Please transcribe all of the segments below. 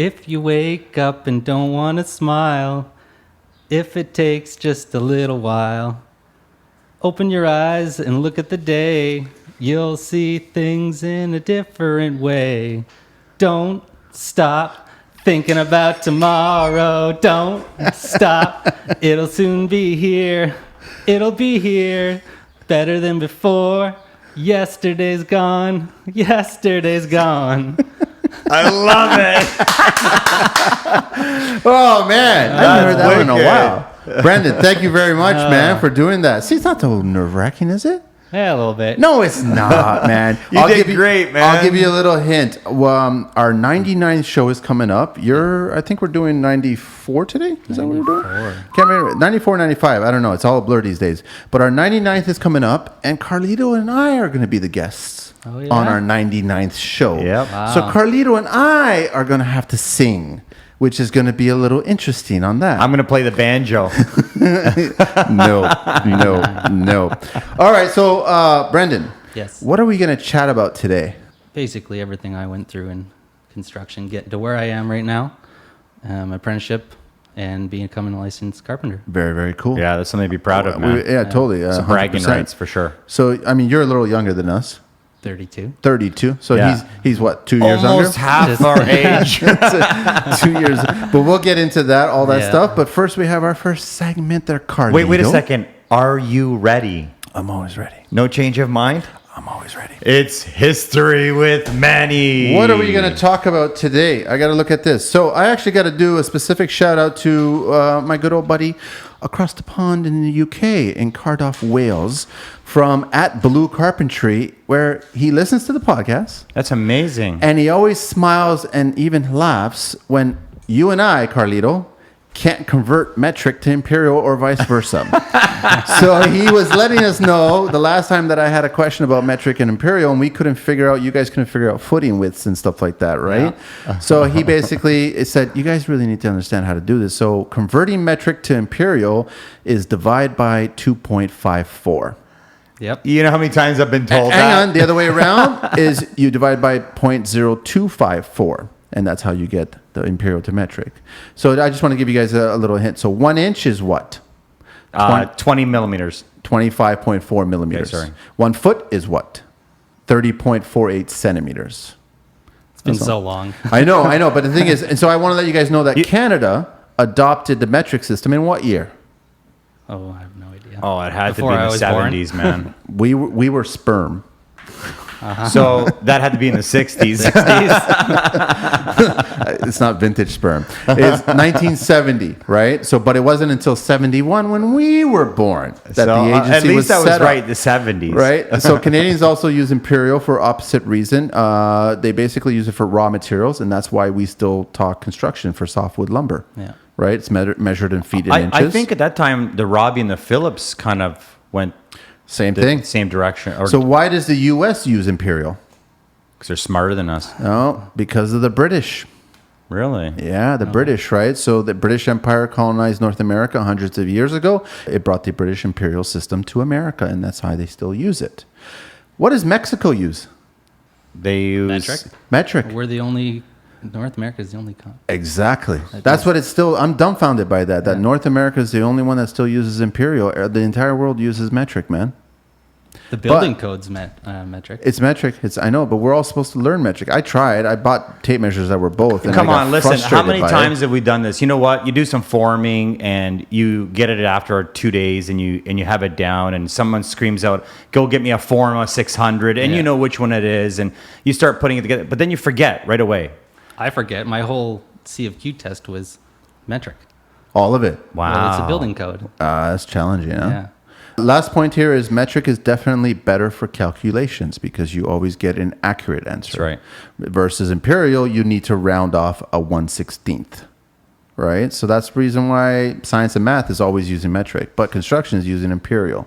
If you wake up and don't want to smile, if it takes just a little while, open your eyes and look at the day. You'll see things in a different way. Don't stop thinking about tomorrow. Don't stop. It'll soon be here. It'll be here. Better than before. Yesterday's gone. Yesterday's gone. I love it. Oh, man. I haven't heard that one in a while. Brandon, thank you very much, man, for doing that. See, it's not so nerve-wracking, is it? Yeah, a little bit. No, it's not, man. You did great, man. I'll give you a little hint. Our 99th show is coming up. I think we're doing 94 today. Is that what we're doing? Can't remember. 94, 95. I don't know. It's all a blur these days. But our 99th is coming up, and Carlito and I are going to be the guests on our 99th show. Yep. Wow. So Carlito and I are going to have to sing, which is going to be a little interesting on that. I'm going to play the banjo. No. All right, so Brendan. Yes. What are we going to chat about today? Basically everything I went through in construction, getting to where I am right now, apprenticeship, and becoming a licensed carpenter. Very, very cool. Yeah, that's something to be proud of, man. Totally. Some bragging 100%. rights for sure. So, I mean, you're a little younger than us. 32. 32. So Yeah. he's what, 2 years Almost younger? half our age. 2 years. But we'll get into that, all that Yeah. stuff. But first, we have our first segment there, Carlito. Wait a second. Are you ready? I'm always ready. No change of mind? I'm always ready. It's History with Manny. What are we going to talk about today? I got to look at this. So I actually got to do a specific shout out to my good old buddy across the pond in the UK in Cardiff, Wales, from @BlueCarpentry, where he listens to the podcast That's amazing. and he always smiles and even laughs when you and I, Carlito, can't convert metric to imperial or vice versa. So he was letting us know the last time that I had a question about metric and imperial, and you guys couldn't figure out footing widths and stuff like that, right? Yeah. So he basically said, you guys really need to understand how to do this. So converting metric to imperial is divide by 2.54. Yep. You know how many times I've been told Hang that? on, the other way around is you divide by 0.0254. And that's how you get the imperial to metric. So I just want to give you guys a little hint. So 1 inch is what? 20 millimeters. 25.4 millimeters. Okay, sorry. 1 foot is what? 30.48 centimeters. It's been so long. I know. But the thing is, and so I want to let you guys know that Canada adopted the metric system in what year? Oh, I have no idea. Oh, it had Before to be I in the was born. 70s, man. We were sperm. So that had to be in the 60s. It's not vintage sperm. It's 1970, right? So, but it wasn't until 71 when we were born that the agency at least was that was set up. right, the 70s. Right. So Canadians also use imperial for opposite reason. They basically use it for raw materials, and that's why we still talk construction for softwood lumber. Yeah. Right. It's measured in feet and I inches. think at that time, the Robbie and the Phillips kind of went same the thing. same direction. Or So why does the U.S. use imperial? because they're smarter than us. Oh, because of the British. Really? Yeah, the British, right? So the British Empire colonized North America hundreds of years ago. It brought the British imperial system to America, and that's why they still use it. What does Mexico use? They use Metric? Metric. We're the only, North America is the only continent. Exactly. That's what it's still, I'm dumbfounded by that. That North America is the only one that still uses imperial. The entire world uses metric, man. The building code's metric. It's metric. I know, but we're all supposed to learn metric. I tried. I bought tape measures that were both. And Come I got on, listen. How frustrated many by it. times have we done this? You know what? You do some forming and you get it after 2 days and you have it down and someone screams out, "Go get me a Forma 600," and you know which one it is, and you start putting it together, but then you forget right away. I forget. My whole C of Q test was metric. All of it. Wow. Well, it's a building code. That's challenging, huh? Yeah. Last point here is metric is definitely better for calculations because you always get an accurate answer. That's right. Versus imperial, you need to round off a 1/16th. Right? So that's the reason why science and math is always using metric, but construction is using imperial.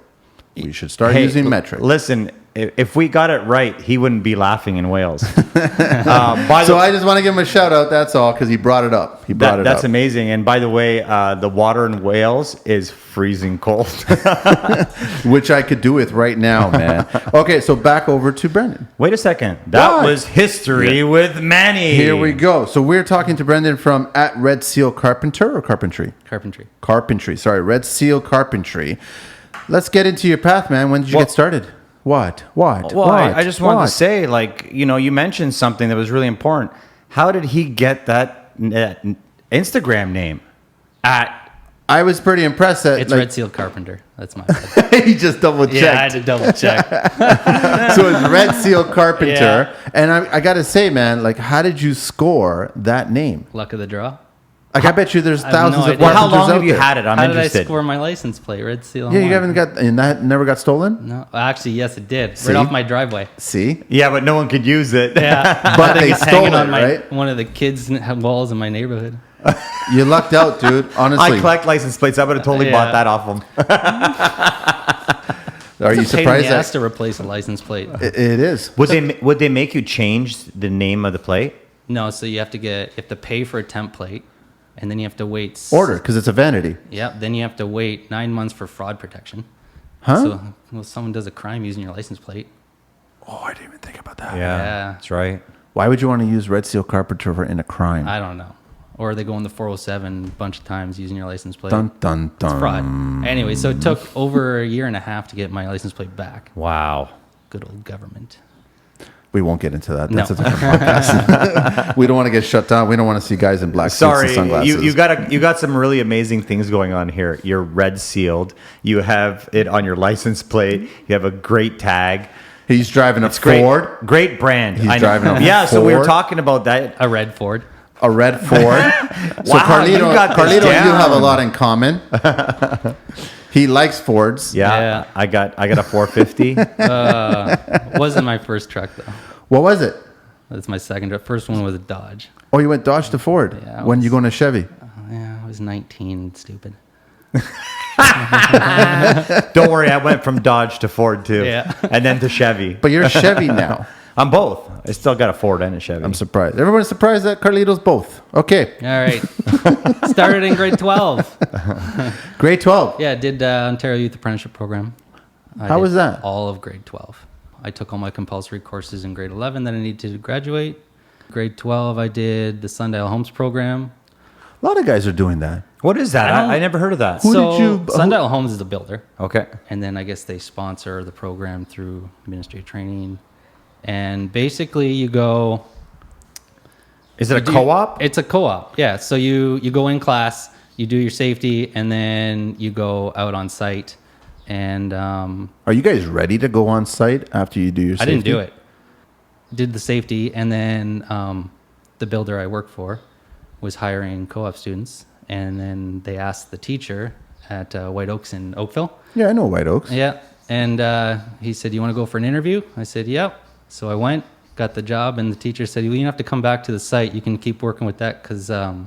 We should start using metric. Listen, if we got it right, he wouldn't be laughing in Wales. So I just want to give him a shout out. That's all, because he brought it up. That's amazing. And by the way, the water in Wales is freezing cold, which I could do with right now, man. Okay, so back over to Brendan. Wait a second. That was history with Manny. Here we go. So we're talking to Brendan from at Red Seal Carpenter or Carpentry? Carpentry. Sorry, Red Seal Carpentry. Let's get into your path, man. When did you get started? What? Well, I just wanted to say, like, you mentioned something that was really important. How did he get that Instagram name? I was pretty impressed that it's Red Seal Carpenter. That's my bad. he just double checked. Yeah, I had to double check. So it's Red Seal Carpenter. Yeah. And I got to say, man, like, how did you score that name? Luck of the draw. Like, I bet you there's thousands of Well, how long have you had it? I'm interested. How did I score my license plate? Red Seal. Yeah, you haven't got, and that never got stolen? No, actually, yes, it did. See? Right off my driveway. See? Yeah, but no one could use it. Yeah, but they stole it, right? One of the kids' walls in my neighborhood. You lucked out, dude. Honestly, I collect license plates. I would have totally bought that off them. Are you surprised that to replace a license plate? It is. Would they make you change the name of the plate? No, so you have to pay for a temp plate. And then you have to wait. Order, because it's a vanity. Yeah, then you have to wait 9 months for fraud protection. Huh? So, someone does a crime using your license plate. Oh, I didn't even think about that. Yeah, that's right. Why would you want to use Red Seal Carpenter in a crime? I don't know. Or they go in the 407 a bunch of times using your license plate. Dun, dun, dun. It's fraud. Anyway, so it took over a year and a half to get my license plate back. Wow. Good old government. We won't get into that. That's a different podcast. We don't want to get shut down. We don't want to see guys in black suits and sunglasses. You got some really amazing things going on here. You're red sealed. You have it on your license plate. You have a great tag. He's driving a Ford. Great brand. He's driving a Ford. So we were talking about that. A red Ford. A red Ford. So Carlito, you have a lot in common. He likes Fords. Yeah. I got a 450. Wasn't my first truck though. What was it? That's my second truck. First one was a Dodge. Oh, you went Dodge to Ford. Yeah. When you going to Chevy? Yeah, I was 19. Stupid. Don't worry, I went from Dodge to Ford too. Yeah. And then to Chevy. But you're a Chevy now. I'm both. I still got a Ford and a Chevy. I'm surprised. Everyone's surprised that Carlito's both. Okay. All right. Started in grade 12. Grade 12? Yeah, did Ontario Youth Apprenticeship Program. How was that? All of grade 12. I took all my compulsory courses in grade 11 that I needed to graduate. Grade 12, I did the Sundial Homes Program. A lot of guys are doing that. What is that? I never heard of that. Sundial Homes is a builder. Okay. And then I guess they sponsor the program through Ministry of Training. And basically you go... Is it a co-op? It's a co-op, yeah. So you go in class, you do your safety, and then you go out on site. And are you guys ready to go on site after you do your safety? I didn't do it. Did the safety, and then the builder I worked for was hiring co-op students. And then they asked the teacher at White Oaks in Oakville. Yeah, I know White Oaks. Yeah. And he said, you want to go for an interview? I said, yep. So I went, got the job, and the teacher said, well, you don't have to come back to the site. You can keep working with that because the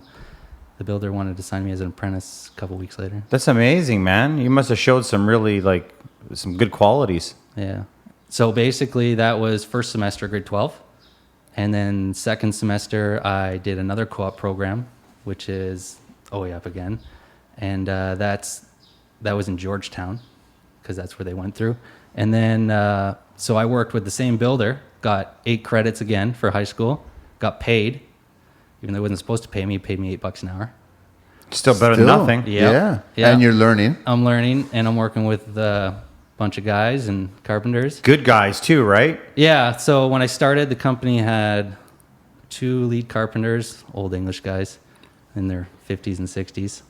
builder wanted to sign me as an apprentice a couple weeks later. That's amazing, man. You must have showed some really, some good qualities. Yeah. So basically that was first semester, grade 12. And then second semester, I did another co-op program, which is OEP again. And that was in Georgetown because that's where they went through. And then... So I worked with the same builder, got 8 credits again for high school, got paid, even though he wasn't supposed to pay me, he paid me $8 an hour. Still better than nothing. Yeah. And you're learning. I'm learning, and I'm working with a bunch of guys and carpenters. Good guys too, right? Yeah, so when I started, the company had 2 lead carpenters, old English guys, in their 50s and 60s.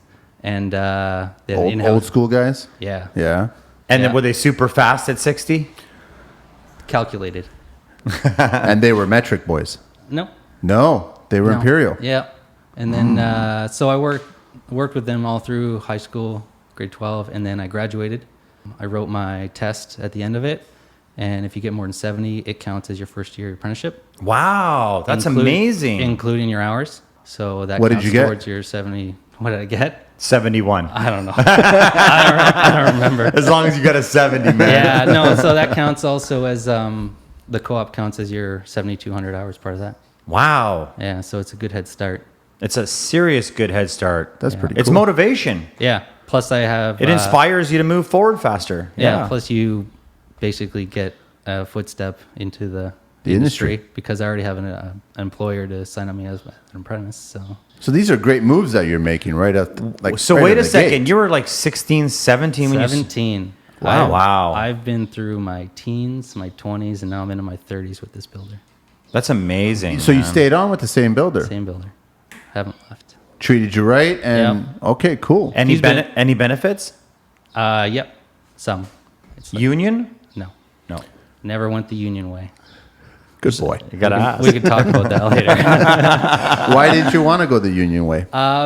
And they had old school guys? Yeah. Yeah. And then were they super fast at 60? Calculated. And they were metric boys? No, they were Imperial. Yeah. And then, so I worked with them all through high school, grade 12, and then I graduated. I wrote my test at the end of it, and if you get more than 70, it counts as your first year apprenticeship. Wow, that's amazing. Including your hours. So that what counts did you towards your 70 What did I get? 71. I don't know. I don't remember. As long as you got a 70, man. Yeah, no. So that counts also as the co-op counts as your 7,200 hours part of that. Wow. Yeah, so it's a good head start. It's a serious good head start. That's pretty It's cool. motivation. Yeah. Plus, I have. It inspires you to move forward faster. Yeah. Plus, you basically get a footstep into the industry because I already have an employer to sign up me as an apprentice. So these are great moves that you're making, right? So right wait out a the second. gate. You were like 16, 17 when 17. Wow. Wow. I've been through my teens, my 20s, and now I'm into my 30s with this builder. That's amazing. So you man. stayed on with the same builder. Same builder. Haven't left. Treated you right, and okay, cool. Any He's been- any benefits? Yep. Some. It's like, Union? no. No. Never went the union way. Good boy. You gotta ask. We could talk about that later. Why didn't you want to go the union way?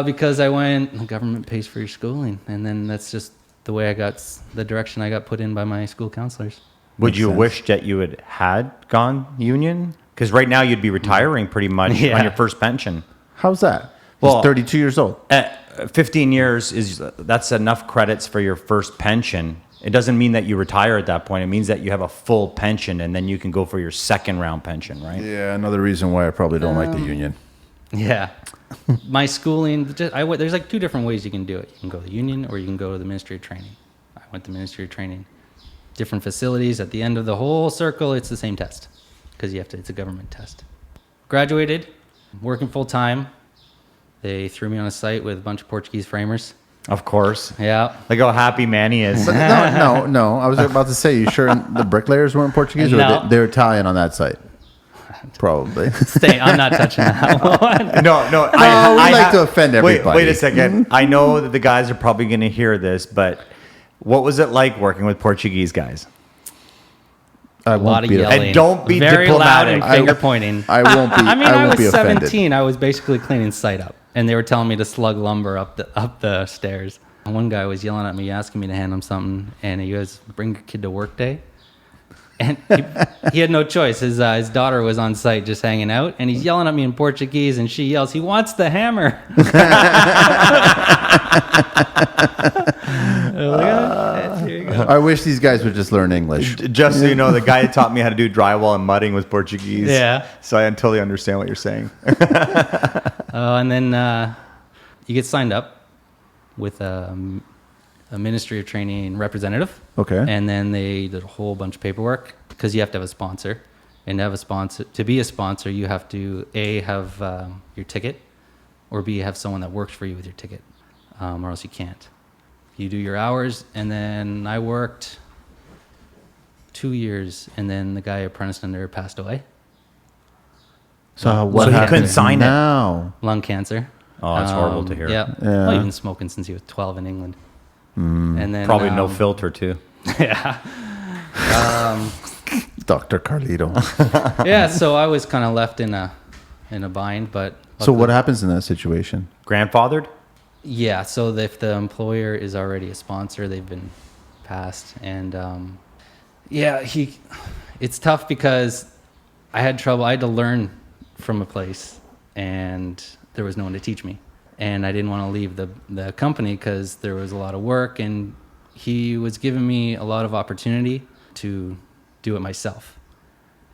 Because I went, the government pays for your schooling. And then that's just the way the direction I got put in by my school counselors. Would Makes you sense. wish that you had gone union? Because right now you'd be retiring pretty much Yeah. on your first pension. How's that? Well- He's 32 years old. 15 years that's enough credits for your first pension. It doesn't mean that you retire at that point. It means that you have a full pension, and then you can go for your second round pension, right? Yeah, another reason why I probably don't like the union. Yeah. My schooling, there's like two different ways you can do it. You can go to the union or you can go to the Ministry of Training. I went to Ministry of Training. Different facilities. At the end of the whole circle, it's the same test because it's a government test. Graduated, working full time. They threw me on a site with a bunch of Portuguese framers. Of course. Yeah. Look how happy Manny is. But no. I was about to say, you sure the bricklayers weren't Portuguese, or No. they're Italian on that site? Probably. I'm not touching that one. No. We like to offend everybody. Wait a second. I know that the guys are probably going to hear this, but what was it like working with Portuguese guys? I A lot of yelling. And don't be very diplomatic. loud and finger pointing. I won't be. I mean, I I won't be was offended. 17. I was basically cleaning site up, and they were telling me to slug lumber up the stairs. And one guy was yelling at me, asking me to hand him something, and he goes, "Bring your kid to work day." And he had no choice. His daughter was on site just hanging out, and he's yelling at me in Portuguese, and she yells, "He wants the hammer." Here you go. I wish these guys would just learn English. Just so you know, the guy that taught me how to do drywall and mudding was Portuguese. Yeah. So I totally understand what you're saying. And then you get signed up with a Ministry of Training representative. Okay. And then they did a whole bunch of paperwork because you have to have a sponsor. And to be a sponsor, you have to A, have your ticket, or B, have someone that works for you with your ticket, or else you can't. You do your hours, and then I worked 2 years, and then the guy I apprenticed under passed away. So what he happens couldn't sign it. now? Lung cancer. Oh, that's horrible to hear. Yeah. Yeah. Mm. Well, he's been smoking since he was 12 in England. And then Probably no filter, too. Yeah. Dr. Carlito. Yeah. So I was kind of left in a bind, but So what happens in that situation? Grandfathered? yeah. So if the employer is already a sponsor, they've been passed, and it's tough because I had trouble. I had to learn from a place, and there was no one to teach me. And I didn't want to leave the company because there was a lot of work, and he was giving me a lot of opportunity to do it myself.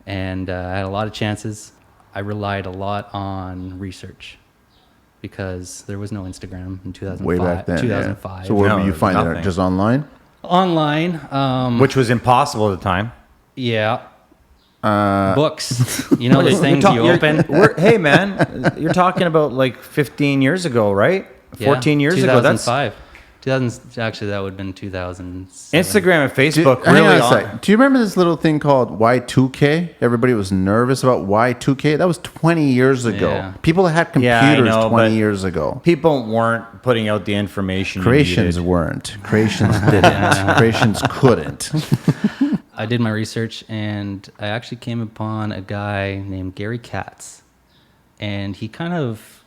And I had a lot of chances. I relied a lot on research because there was no Instagram in 2005. Way back then. 2005. Yeah. So where No, were you finding it? nothing. Just online? Online. Which was impossible at the time. Yeah. Books. You know those things you You're- open? hey, man, you're talking about like 15 years ago, right? 14 years ago. That's 2005. 2000. Actually, that would have been 2007. Instagram and Facebook Hang really on a on. sec. Do you remember this little thing called Y2K? Everybody was nervous about Y2K. That was 20 years ago. Yeah. People had Yeah, I computers know, 20 but- years ago. People weren't putting out the information. you Creations needed. weren't. Creations didn't. Creations couldn't. I did my research, and I actually came upon a guy named Gary Katz, and he kind of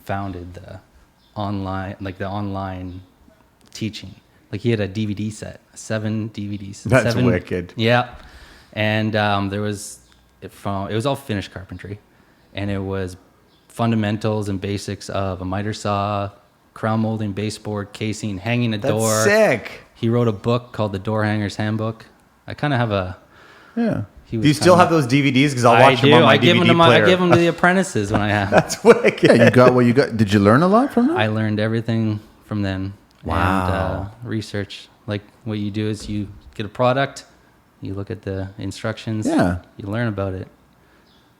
founded the online teaching. Like he had a DVD set, 7 DVDs. That's 7, wicked. Yeah, and it was all finished carpentry, and it was fundamentals and basics of a miter saw, crown molding, baseboard, casing, hanging a That's door. sick. He wrote a book called The Door Hanger's Handbook. I kind of have a. Yeah. He was Do you still kinda- have those DVDs? Because I'll I watch do. them on my I give DVD them to player. I give them to the apprentices when I have. That's wicked. Yeah, you got what you got. Did you learn a lot from that? I learned everything from them. Wow. And research. Like what you do is you get a product, you look at the instructions, Yeah. you learn about it.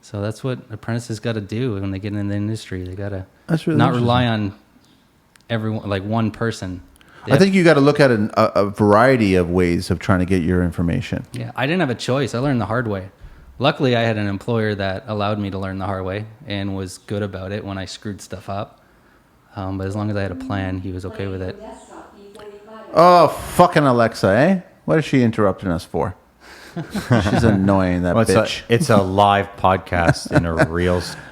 So that's what apprentices got to do when they get in the industry. They got to That's really not interesting. rely on everyone, like one person. I think you got to look at a variety of ways of trying to get your information. Yeah, I didn't have a choice. I learned the hard way. Luckily, I had an employer that allowed me to learn the hard way and was good about it when I screwed stuff up. But as long as I had a plan, he was okay with it. Oh, fucking Alexa, eh? What is she interrupting us for? She's annoying, that Well, bitch. it's a live podcast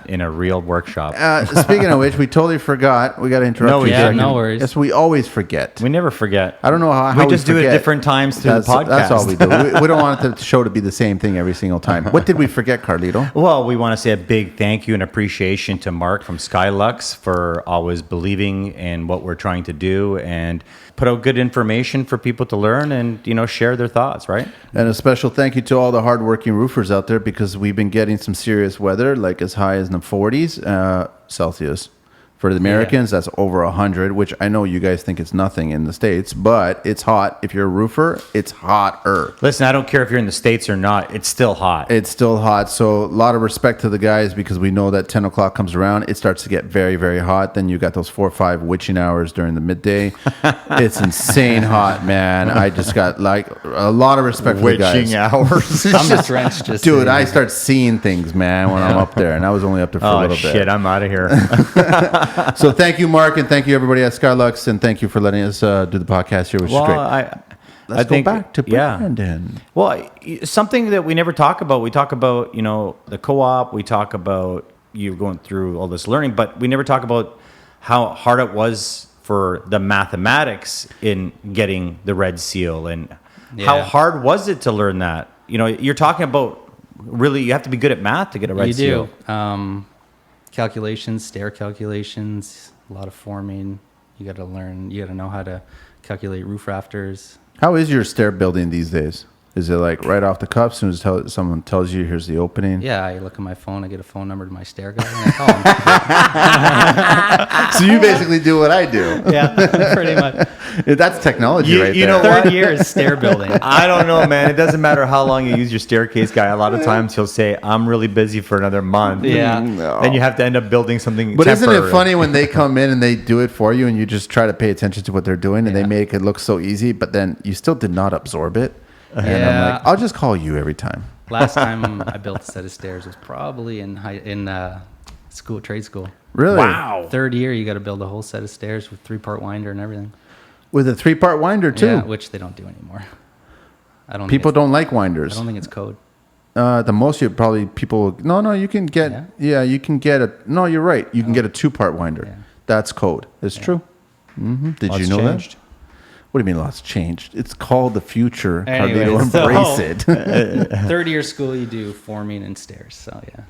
in a real workshop. Speaking of which, we totally forgot. We got to interrupt No, you. we a didn't. second. No worries. Yes, we always forget. We never forget. I don't know how we just do it forget. at different times through the podcast. That's all we do. We don't want the show to be the same thing every single time. What did we forget, Carlito? Well, we want to say a big thank you and appreciation to Mark from Skylux for always believing in what we're trying to do and put out good information for people to learn and, share their thoughts, right? And a special thank you to all the hardworking roofers out there, because we've been getting some serious weather, like as high as in the 40s Celsius. For the Americans, that's over 100, which I know you guys think it's nothing in the States, but it's hot. If you're a roofer, it's hotter. Listen, I don't care if you're in the States or not. It's still hot. It's still hot. So a lot of respect to the guys, because we know that 10 o'clock comes around, it starts to get very, very hot. Then you got those 4 or 5 witching hours during the midday. It's insane hot, man. I just got like a lot of respect for the guys. Witching hours. I'm drenched just Dude, sitting I here. start seeing things, man, when I'm up there. And I was only up there for a Oh, little shit. bit. I'm out of here. So thank you, Mark, and thank you, everybody at Skylux, and thank you for letting us do the podcast here, which is great. Let's go back to Brandon. Well, something that we never talk about. We talk about, the co-op. We talk about you going through all this learning, but we never talk about how hard it was for the mathematics in getting the red seal, and how hard was it to learn that? You're talking about really, you have to be good at math to get a red seal. You do. Calculations, stair calculations, a lot of forming. You got to learn. You got to know how to calculate roof rafters. How is your stair building these days? Is it like right off the cuff, as soon as someone tells you here's the opening? Yeah, I look at my phone. I get a phone number to my stair guy, and I call him. So you basically do what I do. Yeah, pretty much. That's technology right you there. know what? Third year is stair building. I don't know, man. It doesn't matter how long you use your staircase guy. A lot of times he'll say, I'm really busy for another month. Yeah. No. Then you have to end up building something But isn't temporary. it funny when they come in and they do it for you, and you just try to pay attention to what they're doing, and they make it look so easy, but then you still did not absorb it? And I'm Yeah. like, I'll just call you every time. Last time I built a set of stairs was probably in trade school. Really? Wow. Third year, you got to build a whole set of stairs with 3-part winder and everything. With a 3-part winder, too. Yeah, which they don't do anymore. I don't. People think don't like I winders. don't think it's code. The most you probably people. No, you can get. Yeah, you can get a. No, you're right. You can get a 2-part winder. Yeah. That's code. It's true. Did Lots you know changed. that? What do you mean lots changed? It's called the future. Anyways, Carlito, embrace so- it. Third year school, you do forming and stairs. So yeah,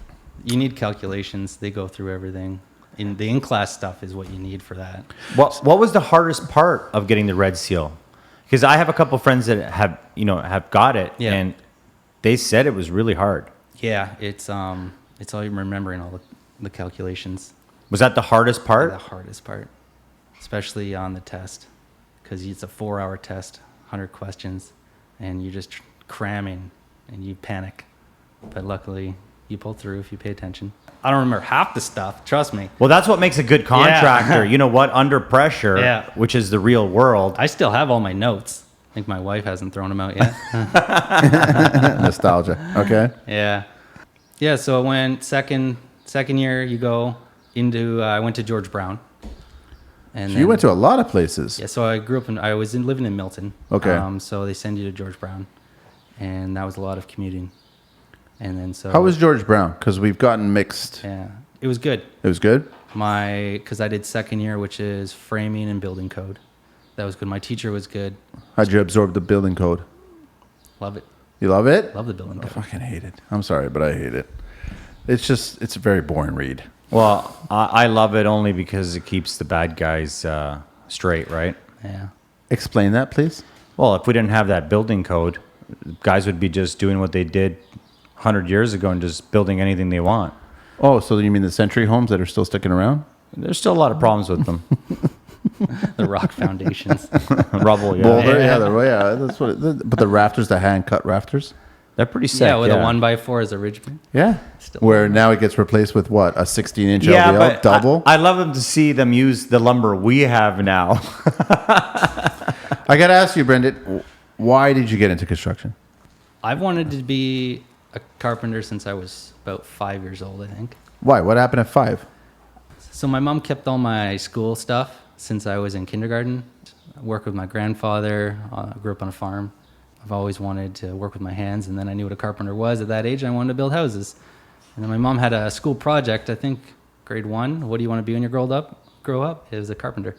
you need calculations. They go through everything. In the in-class stuff is what you need for that. What was the hardest part of getting the red seal? Because I have a couple friends that have got it, Yeah. and they said it was really hard. Yeah, it's all you're remembering all the calculations. Was that the hardest part? The hardest part, especially on the test, because it's a 4-hour test, 100 questions, and you're just cramming and you panic. But luckily, you pull through if you pay attention. I don't remember half the stuff. Trust me. Well, that's what makes a good contractor. You know what? Under pressure, Yeah. which is the real world. I still have all my notes. I think my wife hasn't thrown them out yet. Nostalgia. Okay. Yeah. Yeah, so I went second year, you go into, I went to George Brown. And So you went to a lot of places. Yeah, so I grew up I was living in Milton. Okay. So they send you to George Brown. And that was a lot of commuting. And then so. How was George Brown? Because we've gotten mixed. Yeah, it was good. It was good. Because I did second year, which is framing and building code. That was good. My teacher was good. How'd you absorb the building code? Love it. You love it? Love the building I code. fucking hate it. I'm sorry, but I hate it. It's a very boring read. Well, I love it only because it keeps the bad guys straight, right? Yeah. Explain that, please. Well, if we didn't have that building code, guys would be just doing what they did 100 years ago and just building anything they want. Oh, so you mean the century homes that are still sticking around? There's still a lot of problems with them. The rock foundations. Rubble, yeah. Boulder, that's what. But the rafters, the hand cut rafters. They're pretty sick. Yeah, with a 1x4 as a ridge beam. Yeah. Still. Where now it gets replaced with what? A 16-inch Yeah, LVL but double? I love them to see them use the lumber we have now. I got to ask you, Brendan, why did you get into construction? I've wanted to be a carpenter since I was about 5 years old, I think. Why? What happened at 5? So my mom kept all my school stuff since I was in kindergarten. I worked with my grandfather. I grew up on a farm. I've always wanted to work with my hands, and then I knew what a carpenter was at that age, and I wanted to build houses. And then my mom had a school project, I think grade 1. What do you want to be when you grow up? It was a carpenter.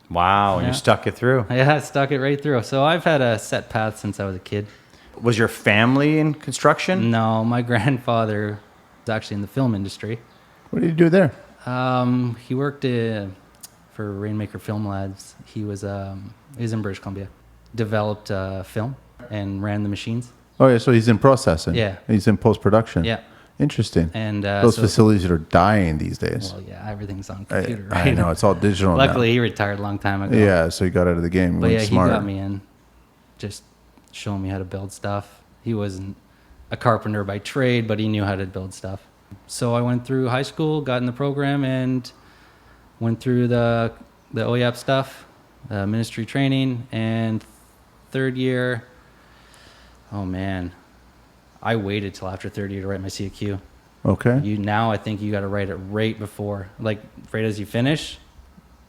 Wow, and you stuck it through. Yeah, I stuck it right through. So I've had a set path since I was a kid. Was your family in construction? No, my grandfather was actually in the film industry. What did you do there? He worked for Rainmaker Film Labs. He was in British Columbia. Developed film and ran the machines. Oh, yeah, so he's in processing. Yeah. He's in post-production. Yeah. Interesting. And those facilities are dying these days. Well, yeah, everything's on computer, right? I know, it's all digital now. Luckily, he retired a long time ago. Yeah, so he got out of the game. But yeah, smarter. he got me in, just showing me how to build stuff. He wasn't a carpenter by trade, but he knew how to build stuff. So I went through high school, got in the program, and went through the OYAP stuff, ministry training, and third year, oh man, I waited till after third year to write my CAQ. Okay. Now I think you got to write it right before, like right as you finish,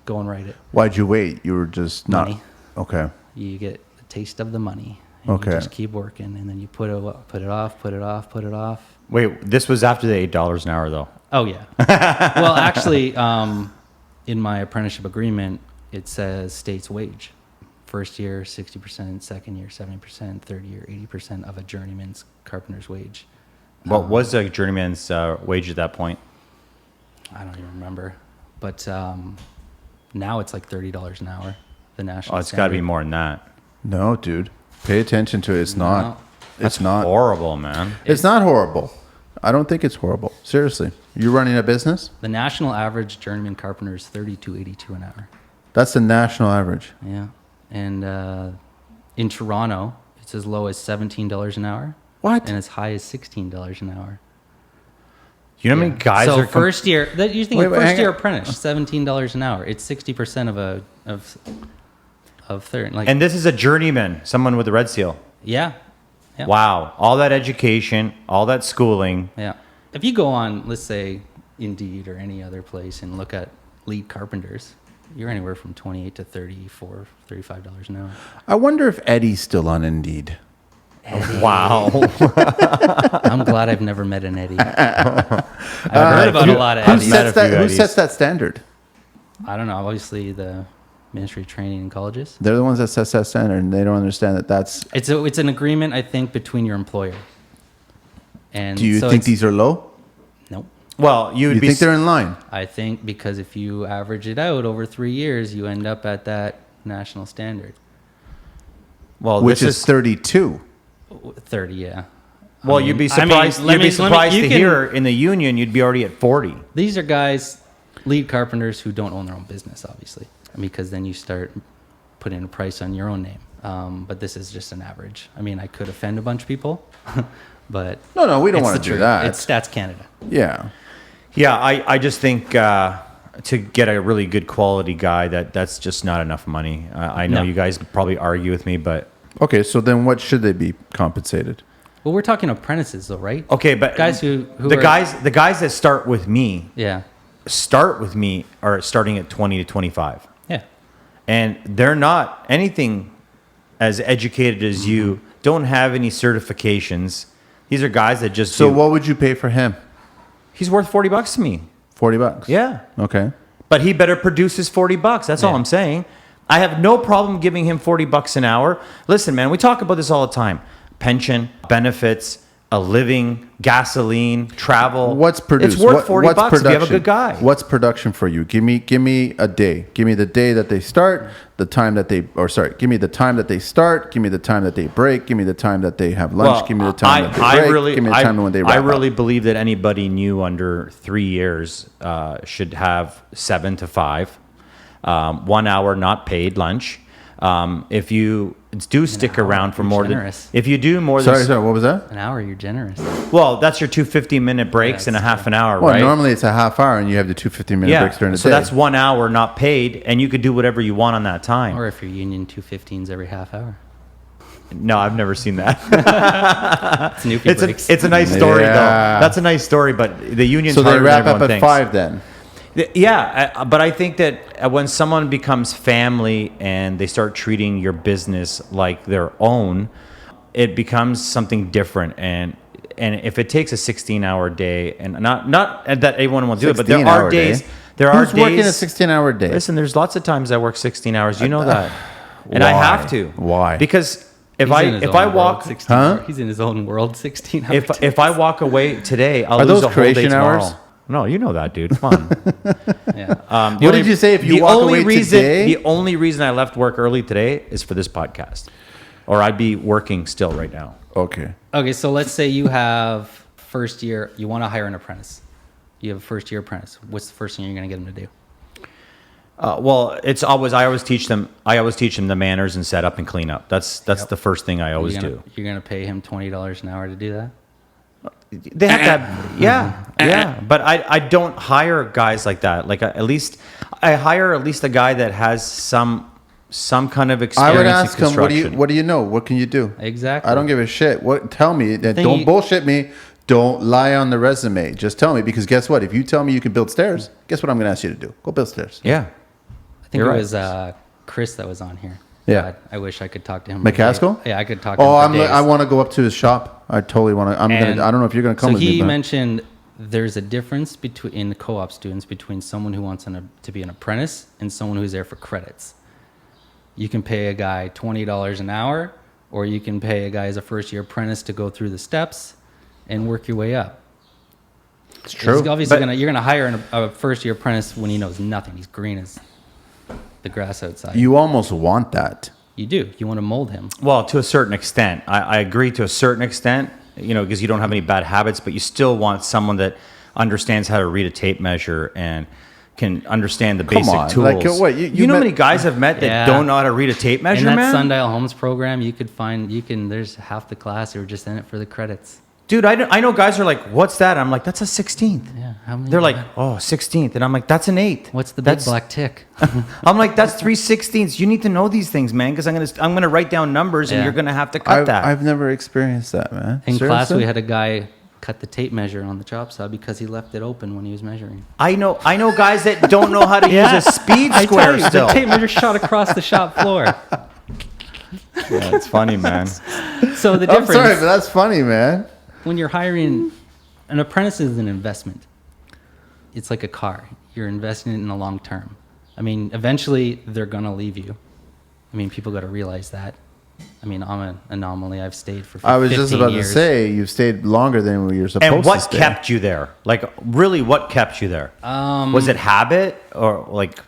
go and write it. Why'd you wait? You were just not... Money. Okay. You get a taste of the money. And Okay. You just keep working, and then you put it off. Wait, this was after the $8 an hour, though. Oh yeah. Well, actually, in my apprenticeship agreement, it says state's wage. First year, 60%. Second year, 70%. Third year, 80% of a journeyman's carpenter's wage. What was a journeyman's wage at that point? I don't even remember, but now it's like $30 an hour. The national. Oh, it's got to be more than that. No, dude. Pay attention to it. It's not. No. It's not. Horrible, man. It's not horrible. I don't think it's horrible. Seriously. You're running a business? The national average journeyman carpenter is $32.82 an hour. That's the national average. Yeah, and in Toronto, it's as low as $17 an hour. What? And as high as $16 an hour. You know how many guys so are... first year, you think Wait, first hang year on. apprentice, $17 an hour. It's 60% of third. Like, And this is a journeyman, someone with a red seal. yeah. Wow. All that education, all that schooling. Yeah. If you go on, let's say, Indeed or any other place and look at lead carpenters, you're anywhere from $28 to $34, $35 an hour. I wonder if Eddie's still on Indeed. Wow. I'm glad I've never met an Eddie. I've heard about a lot of Who Eddies. sets, Met a few who Eddies. sets that standard? I don't know. Obviously, the Ministry of Training in colleges. They're the ones that set that standard, and they don't understand that that's... It's an agreement, I think, between your employer. And Do you so think it's- these are low? Nope. Well, you would You be... think they're in line? I think because if you average it out over 3 years, you end up at that national standard. Well, Which this is 32. 30, yeah. Well, you'd be surprised. You'd be surprised to hear in the union you'd be already at 40. These are guys, lead carpenters, who don't own their own business, obviously, because then you start putting a price on your own name. But this is just an average. I mean, I could offend a bunch of people, but No, we don't it's want the to do truth. that. It's Stats Canada. Yeah. Yeah, I just think to get a really good quality guy, that's just not enough money. I know No. you guys probably argue with me, but... Okay, so then what should they be compensated? Well, we're talking apprentices, though, right? Okay, but Guys who the are- guys that start with me Yeah, are starting at 20 to 25. yeah. And they're not anything as educated as you, don't have any certifications. These are guys that just So do. what would you pay for him? He's worth $40 to me. $40? Yeah. Okay. But he better produce his $40. That's all Yeah. I'm saying. I have no problem giving him $40 an hour. Listen, man, we talk about this all the time. Pension, benefits, a living, gasoline, travel. What's produced? It's worth $40 if you have a good guy. What's production for you? Give me a day. Give me the day that they start, give me the time that they start, give me the time that they break, give me the time that they have lunch, give me the time that they break, give me the time when they wrap I really up. believe that anybody new under 3 years should have 7 to 5, 1 hour not paid lunch. If you do stick around for more generous. than, if you do more Sorry, than, what was that? An hour, you're generous. well, that's your 2 15-minute breaks Yeah, and a that's half an hour, Well, right? normally it's a half hour, and you have the 2 15-minute breaks during the so day. that's 1 hour not paid, and you could do whatever you want on that time. Or if you're union, 2:15s every half hour. No, I've never seen that. It's new people. It's a nice story, Yeah. though. That's a nice story, but the union's So they harder than wrap up everyone at thinks. 5 then. Yeah, but I think that when someone becomes family and they start treating your business like their own, it becomes something different. And if it takes a 16-hour day, and not that everyone will do it, but there are 16-hour day? days. There are Who's working a days. 16-hour day? Listen, there's lots of times I work 16 hours. You know that, and I Why? have to. Why? Because if He's in his I own walk. world, 16 Huh? hours. He's in his own world, 16 hours. If I walk away today, I'll Are lose those a whole day creation tomorrow. hours? No, you know that, dude. Come on. Yeah. What did you say? If you walk away today? The only reason I left work early today is for this podcast, or I'd be working still right now. Okay. Okay, so let's say you have first year, you want to hire an apprentice. You have a first year apprentice. What's the first thing you're going to get them to do? Well, it's always I always teach them the manners and setup and clean up. That's the first thing I always do. You're going to pay him $20 an hour to do that? They have that, yeah. But I don't hire guys like that. Like I hire at least a guy that has some kind of experience. I would in ask him, construction. what do you know? What can you do? Exactly. I don't give a shit. Tell me. Then Don't you- bullshit me. Don't lie on the resume. Just tell me, because guess what? If you tell me you can build stairs, guess what I'm going to ask you to do? Go build stairs. Yeah. I think You're it right. was Chris that was on here. Yeah. God, I wish I could talk to him. McCaskill? Yeah, I could talk to him. Oh, for days. I want to go up to his shop. I totally want to. And I don't know if you're going to come so with me. he but- mentioned there's a difference between in the co-op students between someone who wants to be an apprentice and someone who's there for credits. You can pay a guy $20 an hour, or you can pay a guy as a first year apprentice to go through the steps and work your way up. It's true. He's obviously But- you're gonna hire a first year apprentice when he knows nothing. He's green as the grass outside. You almost want that. You do. You want to mold him. Well, to a certain extent, I agree to a certain extent, because you don't have any bad habits, but you still want someone that understands how to read a tape measure and can understand the basic on, tools. like, what, you know how met- many guys I've met that Yeah. don't know how to read a tape measure, In that man? Sundial Homes program, there's half the class who are just in it for the credits. Dude, I know guys are like, what's that? I'm like, that's a 16th. Yeah. How many? They're like, oh, 16th. And I'm like, that's an 8. what's the big That's black tick? I'm like, that's 3/16. You need to know these things, man, because I'm gonna write down numbers and Yeah. you're gonna have to cut that. I've never experienced that, man. In class, Seriously? we had a guy cut the tape measure on the chop saw because he left it open when he was measuring. I know guys that don't know how to use a speed I tell square you, still. the tape measure shot across the shop floor. Yeah, it's funny, man. So the I'm difference sorry, but that's funny, man. when you're hiring an apprentice is an investment. It's like a car. You're investing it in the long term. I mean, eventually they're gonna leave you. I mean, people got to realize that. I mean, I'm an anomaly. I've stayed for 15 I was just about years. to say you've stayed longer than you're supposed And to what stay. kept you there? Like, really, what kept you there? Was it habit or like,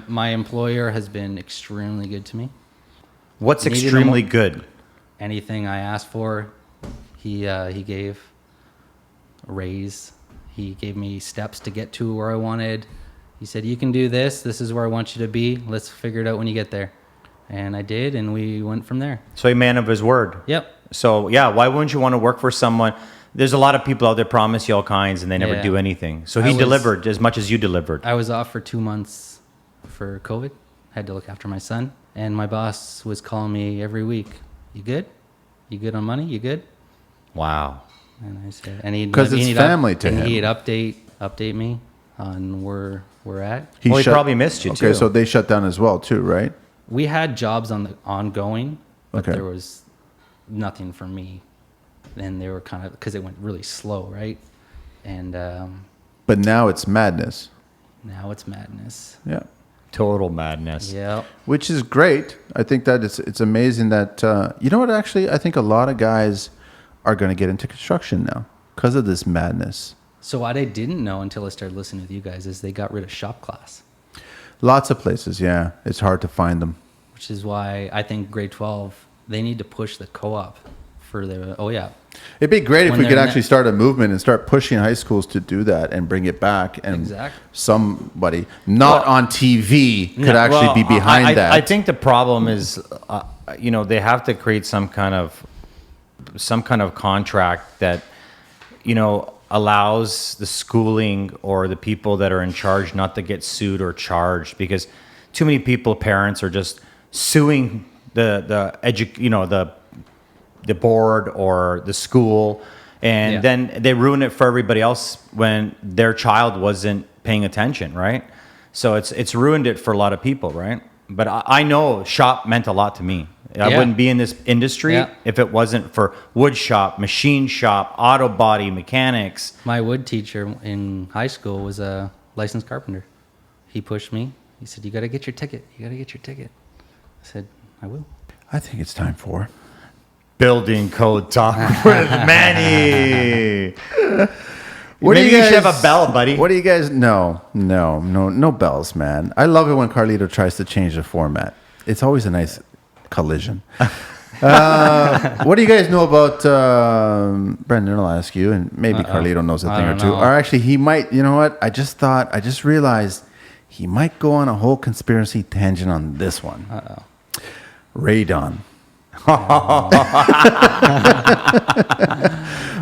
My employer has been extremely good to me. what's Needed extremely them- good? Anything I asked for, he gave a raise. He gave me steps to get to where I wanted. He said, you can do this. This is where I want you to be. Let's figure it out when you get there. And I did, and we went from there. So a man of his word. Yep. So yeah, why wouldn't you want to work for someone? There's a lot of people out there promise you all kinds and they never Yeah. do anything. So I he was- delivered as much as you delivered. I was off for 2 months for COVID. Had to look after my son. And my boss was calling me every week. You good? You good on money? You good? Wow. And I said, and he'd 'Cause it's he'd family to and him. he'd update me on where we're at. Well, he probably missed you, okay, too. so they shut down as well, too, right? We had jobs ongoing, but Okay. there was nothing for me. And they were kind of, because it went really slow, right? And But now it's madness. now it's madness. Yeah. Total madness. Yeah. Which is great. I think that it's amazing that you know what, actually I think a lot of guys are going to get into construction now because of this madness. So what I didn't know until I started listening with you guys is they got rid of shop class, Lots of places, yeah. It's hard to find them. which is why I think grade 12, they need to push the co-op for their, It'd be great if When we could they're actually start a movement and start pushing high schools to do that and bring it back. And Exactly. somebody not on TV could actually be behind that. I think the problem is, they have to create some kind of contract that, allows the schooling or the people that are in charge not to get sued or charged, because too many parents are just suing the board or the school, and then they ruin it for everybody else when their child wasn't paying attention, right? So it's ruined it for a lot of people, right? But I know shop meant a lot to me. I wouldn't be in this industry if it wasn't for wood shop, machine shop, auto body, mechanics. My wood teacher in high school was a licensed carpenter. He pushed me. He said, you got to get your ticket. You got to get your ticket. I said, I will. I think it's time for Building code talk with Manny. What Maybe do you should have a bell, buddy. What do you guys? No bells, man. I love it when Carlito tries to change the format. It's always a nice collision. What do you guys know about Brendan? I'll ask you, and maybe Carlito knows a thing or two. know. Or actually, he might. You know what? I just realized he might go on a whole conspiracy tangent on this one. Radon.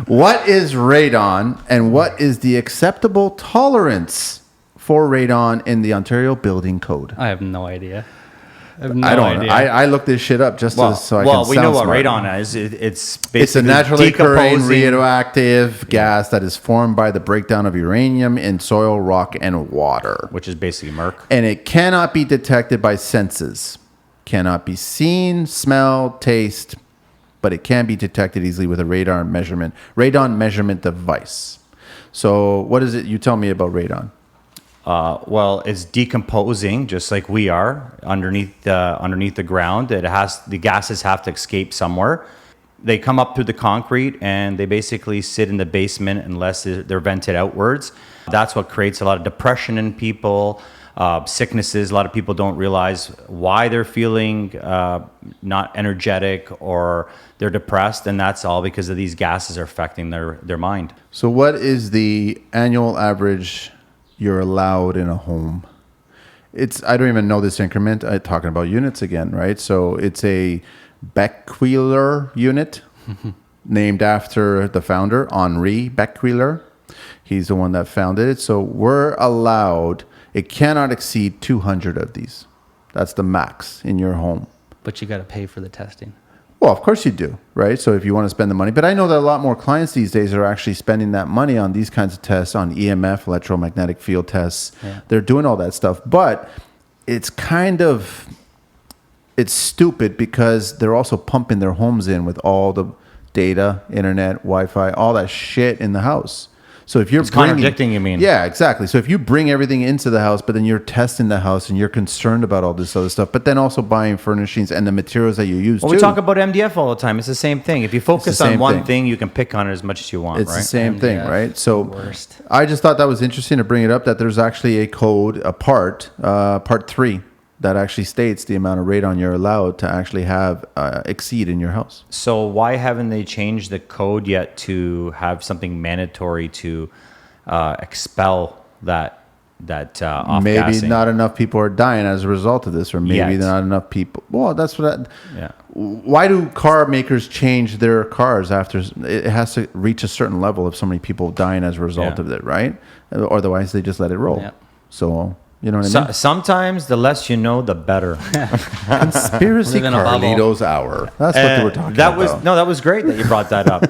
What is radon, and what is the acceptable tolerance for radon in the Ontario Building Code? I have no idea. I don't know. I looked this shit up just so I can Well, we know sound what smart. radon is. It's basically It's a naturally occurring decomposing- radioactive gas that is formed by the breakdown of uranium in soil, rock, and water. which is basically Merck. And it cannot be detected by senses. Cannot be seen, smelled, taste, but it can be detected easily with a radon measurement device. So what is it you tell me about radon? Well, it's decomposing just like we are underneath the ground. The gases have to escape somewhere. They come up through the concrete and they basically sit in the basement unless they're vented outwards. That's what creates a lot of depression in people, sicknesses. A lot of people don't realize why they're feeling not energetic or they're depressed, and that's all because of these gases are affecting their mind. So what is the annual average you're allowed in a home? I don't even know this increment. I'm talking about units again, right? So it's a Beckwheeler unit named after the founder, Henri Beckwheeler. He's the one that founded it. So we're allowed, it cannot exceed 200 of these. That's the max in your home. But you got to pay for the testing. Well, of course you do, right? So if you want to spend the money, but I know that a lot more clients these days are actually spending that money on these kinds of tests, on EMF, electromagnetic field tests. Yeah. They're doing all that stuff, but it's stupid because they're also pumping their homes in with all the data, internet, Wi-Fi, all that shit in the house. So if you're contradicting, you mean? Yeah, exactly. So if you bring everything into the house, but then you're testing the house and you're concerned about all this other stuff, but then also buying furnishings and the materials that you use Well, too. we talk about MDF all the time. It's the same thing. If you focus the on same one thing. thing, you can pick on it as much as you want, It's right? the same thing, MDF, right? So worst. I just thought that was interesting to bring it up, that there's actually a code, part 3, that actually states the amount of radon you're allowed to actually have exceed in your house. So why haven't they changed the code yet to have something mandatory to expel that off-gassing? Maybe not enough people are dying as a result of this, or maybe Yet. not enough people. Well, that's what. Yeah. Why do car makers change their cars after it has to reach a certain level of so many people dying as a result Yeah. of it, right? Otherwise, they just let it roll. Yeah. So you know what I mean? Sometimes the less you know, the better. Conspiracy Live in a bubble. Carlito's hour. That's what we're talking that about. that was great that you brought that up.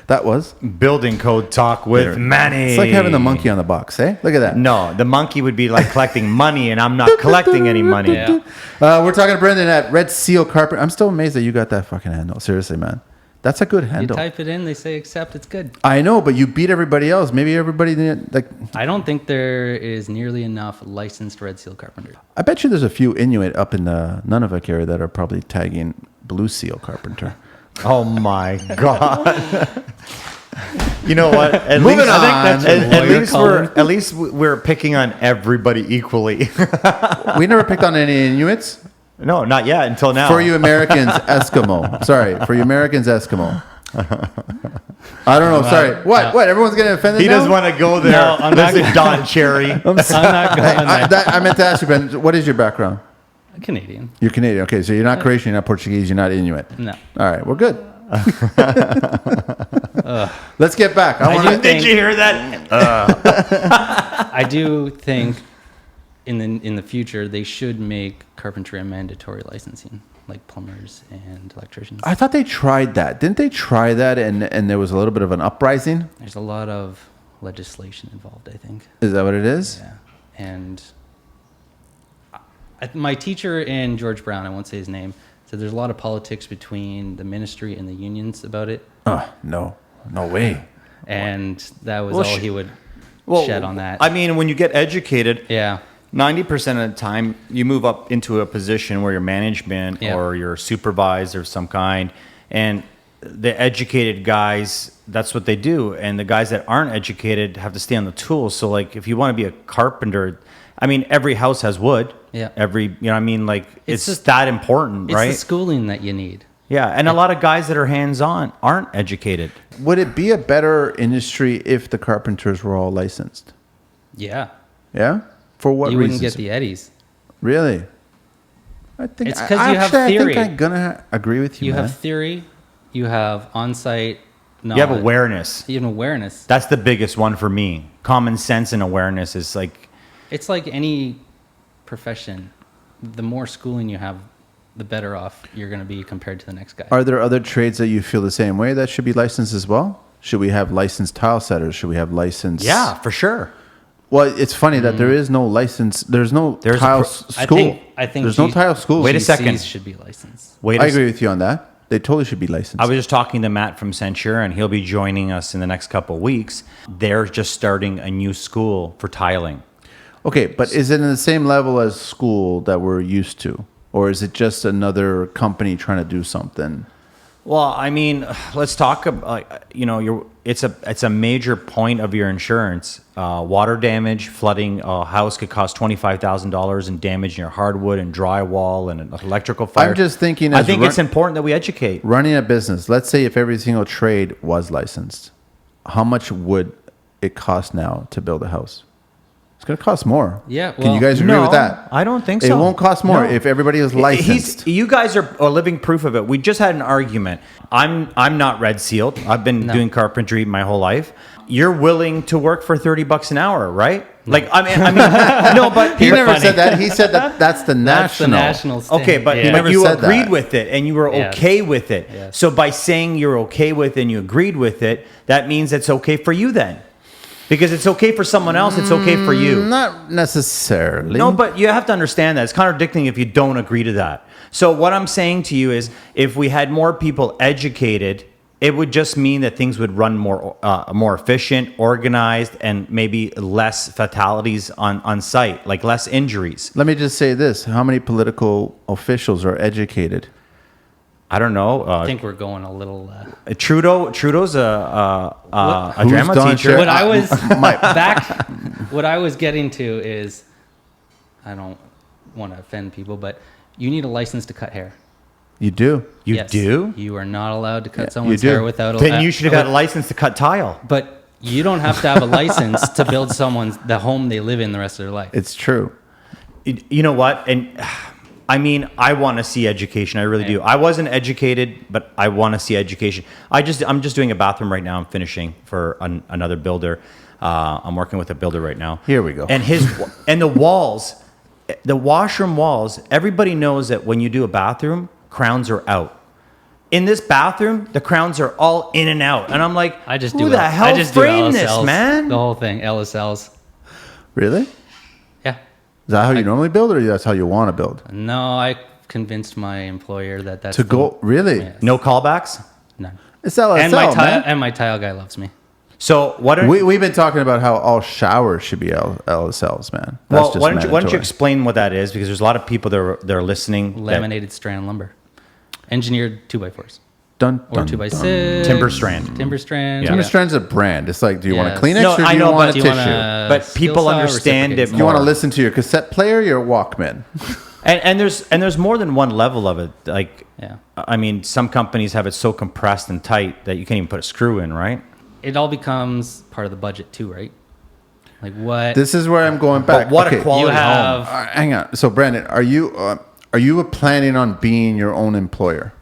That was. Building code talk with Manny. It's like having the monkey on the box, eh? Look at that. No, the monkey would be like collecting money, and I'm not collecting any money. Yeah. We're talking to Brendan at Red Seal Carpenter. I'm still amazed that you got that fucking handle. Seriously, man. That's a good You handle. type it in, they say accept, it's good. I know, but you beat everybody else. Maybe everybody like. I don't think there is nearly enough licensed Red Seal carpenters. I bet you there's a few Inuit up in the Nunavut area that are probably tagging Blue Seal Carpenter. Oh my God. You know what? Moving on. At least we're picking on everybody equally. We never picked on any Inuits. No, not yet until now. For you Americans, Eskimo. Sorry, for you Americans, Eskimo. I don't know. Sorry. What? What? Everyone's getting offended He now? doesn't want to go there. No, I'm not Listen, Don Cherry. I'm not going there. I meant to ask you, Ben, what is your background? Canadian. You're Canadian. Okay, so you're not Croatian, you're not Portuguese, you're not Inuit. No. All right, we're good. Let's get back. Did you hear that? I do think in the future they should make carpentry a mandatory licensing, like plumbers and electricians. I thought they tried that. Didn't they try that and there was a little bit of an uprising? There's a lot of legislation involved, I think. Is that what it is? Yeah. And my teacher in George Brown, I won't say his name, said there's a lot of politics between the ministry and the unions about it. No way. And that was Well, all he would shed on that. I mean, when you get educated, yeah. 90% of the time you move up into a position where you're management Yeah. or you're supervisor of some kind, and the educated guys, that's what they do, and the guys that aren't educated have to stay on the tools. So like if you want to be a carpenter, I mean every house has wood. Yeah. I mean, like It's it's just- that important, It's right? the schooling that you need. Yeah, and a lot of guys that are hands-on aren't educated. Would it be a better industry if the carpenters were all licensed? Yeah. Yeah? For what You reasons? wouldn't get the eddies. Really? I think It's 'cause you have theory. I think I'm gonna agree with you. You man. have theory, you have on-site knowledge. You have awareness. You have awareness. That's the biggest one for me. Common sense and awareness is like, It's like any profession. The more schooling you have, the better off you're going to be compared to the next guy. Are there other trades that you feel the same way that should be licensed as well? Should we have licensed tile setters? Should we have licensed? yeah, for sure. Well, it's funny that there is no license. There's no There's a tile pro- school. I think there's no tile schools. Wait a GCs second. should be licensed. Wait I a agree with you on that. They totally should be licensed. I was just talking to Matt from Centurion. He'll be joining us in the next couple of weeks. They're just starting a new school for tiling. Okay, but is it in the same level as school that we're used to? Or is it just another company trying to do something? Well, I mean, let's talk about, it's a major point of your insurance. Water damage, flooding, a house could cost $25,000 in damage in your hardwood and drywall and an electrical fire. I'm just thinking I as think it's important that we educate. running a business. Let's say if every single trade was licensed, how much would it cost now to build a house? It's going to cost more. Yeah, Can you well, guys agree No, with that? I don't think It so. won't cost more No. if everybody is licensed. You guys are living proof of it. We just had an argument. I'm not red sealed. I've been doing carpentry my whole life. You're willing to work for $30 an hour, right? Like I mean, no, but He You're never funny. said that. He said that that's the That's the national. national standard. okay, but, Yeah. never but you said agreed that. with it and you were Yes. okay with it. Yes. So by saying you're okay with it and you agreed with it, that means it's okay for you then. Because it's okay for someone else, it's okay for you. Not necessarily. No, but you have to understand that. It's contradicting if you don't agree to that. So what I'm saying to you is if we had more people educated, it would just mean that things would run more efficient, organized, and maybe less fatalities on site, like less injuries. Let me just say this. How many political officials are educated? I don't know. I think we're going a little... Trudeau's a Who's drama Don teacher. Cherry? what I was what I was getting to is, I don't want to offend people, but you need a license to cut hair. You do. You Yes. do? You are not allowed to cut you someone's do. hair without Then you should have had a license to cut tile. But you don't have to have a license to build the home they live in the rest of their life. It's true. You know what? And I mean, I want to see education. I really do. I wasn't educated, but I want to see education. I'm just doing a bathroom right now. I'm finishing for another builder. I'm working with a builder right now. Here we go. And and the walls, the washroom walls. Everybody knows that when you do a bathroom, crowns are out. In this bathroom, the crowns are all in and out, and I'm like, I just who do the L- hell I just do framed this, LSLs, man? The whole thing, LSLs. Really? Yeah. Is that how you normally build, or that's how you want to build? No, I convinced my employer that's To go, really? Yeah. No callbacks. None. It's LSL, And my man. tile guy loves me. So what are We've been talking about how all showers should be LSLs, man. That's well, just why don't you mandatory. explain what that is? Because there's a lot of people that are listening. Laminated strand lumber, engineered 2x4s. dun, or dun, 2x6. Timber strand. Timber strand. Timber strand's a brand. It's like, do you want a Yes. Kleenex No, or do I you know, want a but Do you tissue? want a But skill people saw or understand reciprocating it You want to more. listen to your cassette player or your Walkman? And there's more than one level of it. Like, Yeah. I mean, some companies have it so compressed and tight that you can't even put a screw in, right? It all becomes part of the budget too, right? Like what This is where I'm going back. But what a Okay, quality you have. hang on. So, Brandon, are you planning on being your own employer?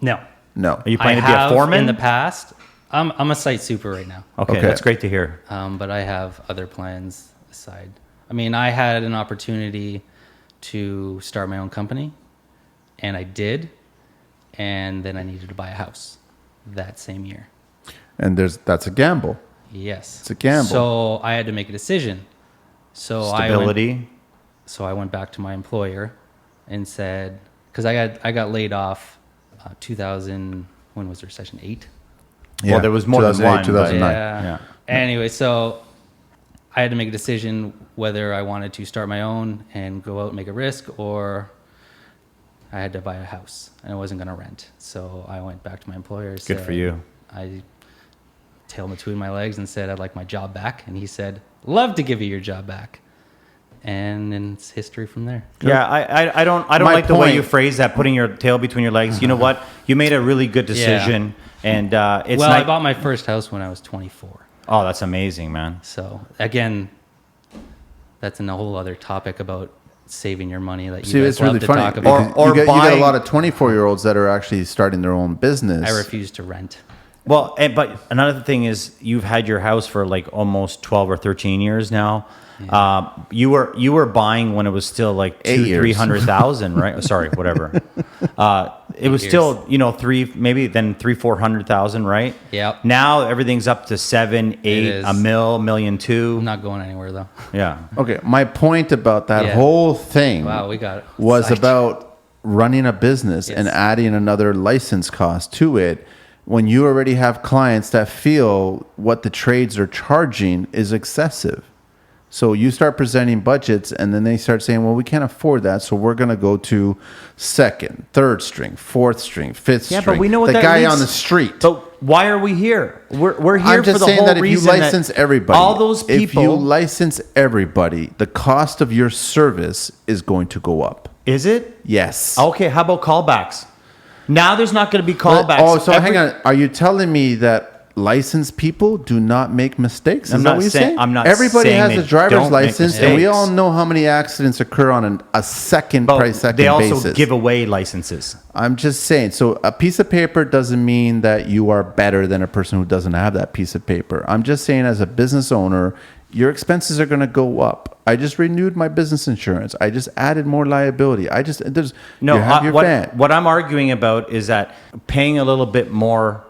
No. No. Are you planning I to be a have foreman? in the past. I'm a site super right now, Okay, Okay. that's great to hear. but I have other plans aside. I mean, I had an opportunity to start my own company, and I did, and then I needed to buy a house that same year. And that's a gamble. Yes, It's a gamble. So I had to make a decision. So Stability. I went back to my employer and said, because I got laid off 2000, when was the recession? 8? Well, there was more than 2008, one, 2009. Yeah. Yeah. Anyway, so I had to make a decision whether I wanted to start my own and go out and make a risk, or I had to buy a house and I wasn't going to rent. So I went back to my employer. Good for you. I tailed between my legs and said I'd like my job back, and he said, "Love to give you your job back." And then it's history from there. Yeah, I don't My like the way point- you phrase that, putting your tail between your legs. You know what? You made a really good decision, and it's well, nice. I bought my first house when I was 24. Oh, that's amazing, man. So again, that's a whole other topic about saving your money that you See, guys it's love really to funny. talk about. because Or you get a buying- lot of 24-year-olds that are actually starting their own business. I refuse to rent. Well, but another thing is you've had your house for like almost 12 or 13 years now. You were buying when it was still like 8 years. 300,000, right? Sorry, whatever. It was years. still, maybe then 400,000, right? Yep. Now everything's up to 7, 8, is. a million, I'm two. not going anywhere though. Yeah. Okay, my point about that Yeah. whole thing Wow, we got it. was Sidetracked. about running a business and Yes. adding another license cost to it when you already have clients that feel what the trades are charging is excessive. So you start presenting budgets and then they start saying, well, we can't afford that. So we're going to go to second, third string, fourth string, fifth Yeah, string. but we know what the that guy leads- on the street. But why are we here? We're here I'm just for the saying whole that if you reason license that everybody, all those if you people, license everybody, the cost of your service is going to go up. is it? Yes. Okay, how about callbacks? Now there's not going to be But- callbacks. Oh, so hang on. Are you telling me that licensed people do not make mistakes? Is I'm that not what you're saying- saying? I'm not Everybody saying has they a driver's don't make license, and we mistakes. all know how many accidents occur on a second But by second they also basis. give away licenses. I'm just saying. So a piece of paper doesn't mean that you are better than a person who doesn't have that piece of paper. I'm just saying, as a business owner, your expenses are going to go up. I just renewed my business insurance. I just added more liability. No, you have your van. what I'm arguing about is that paying a little bit more,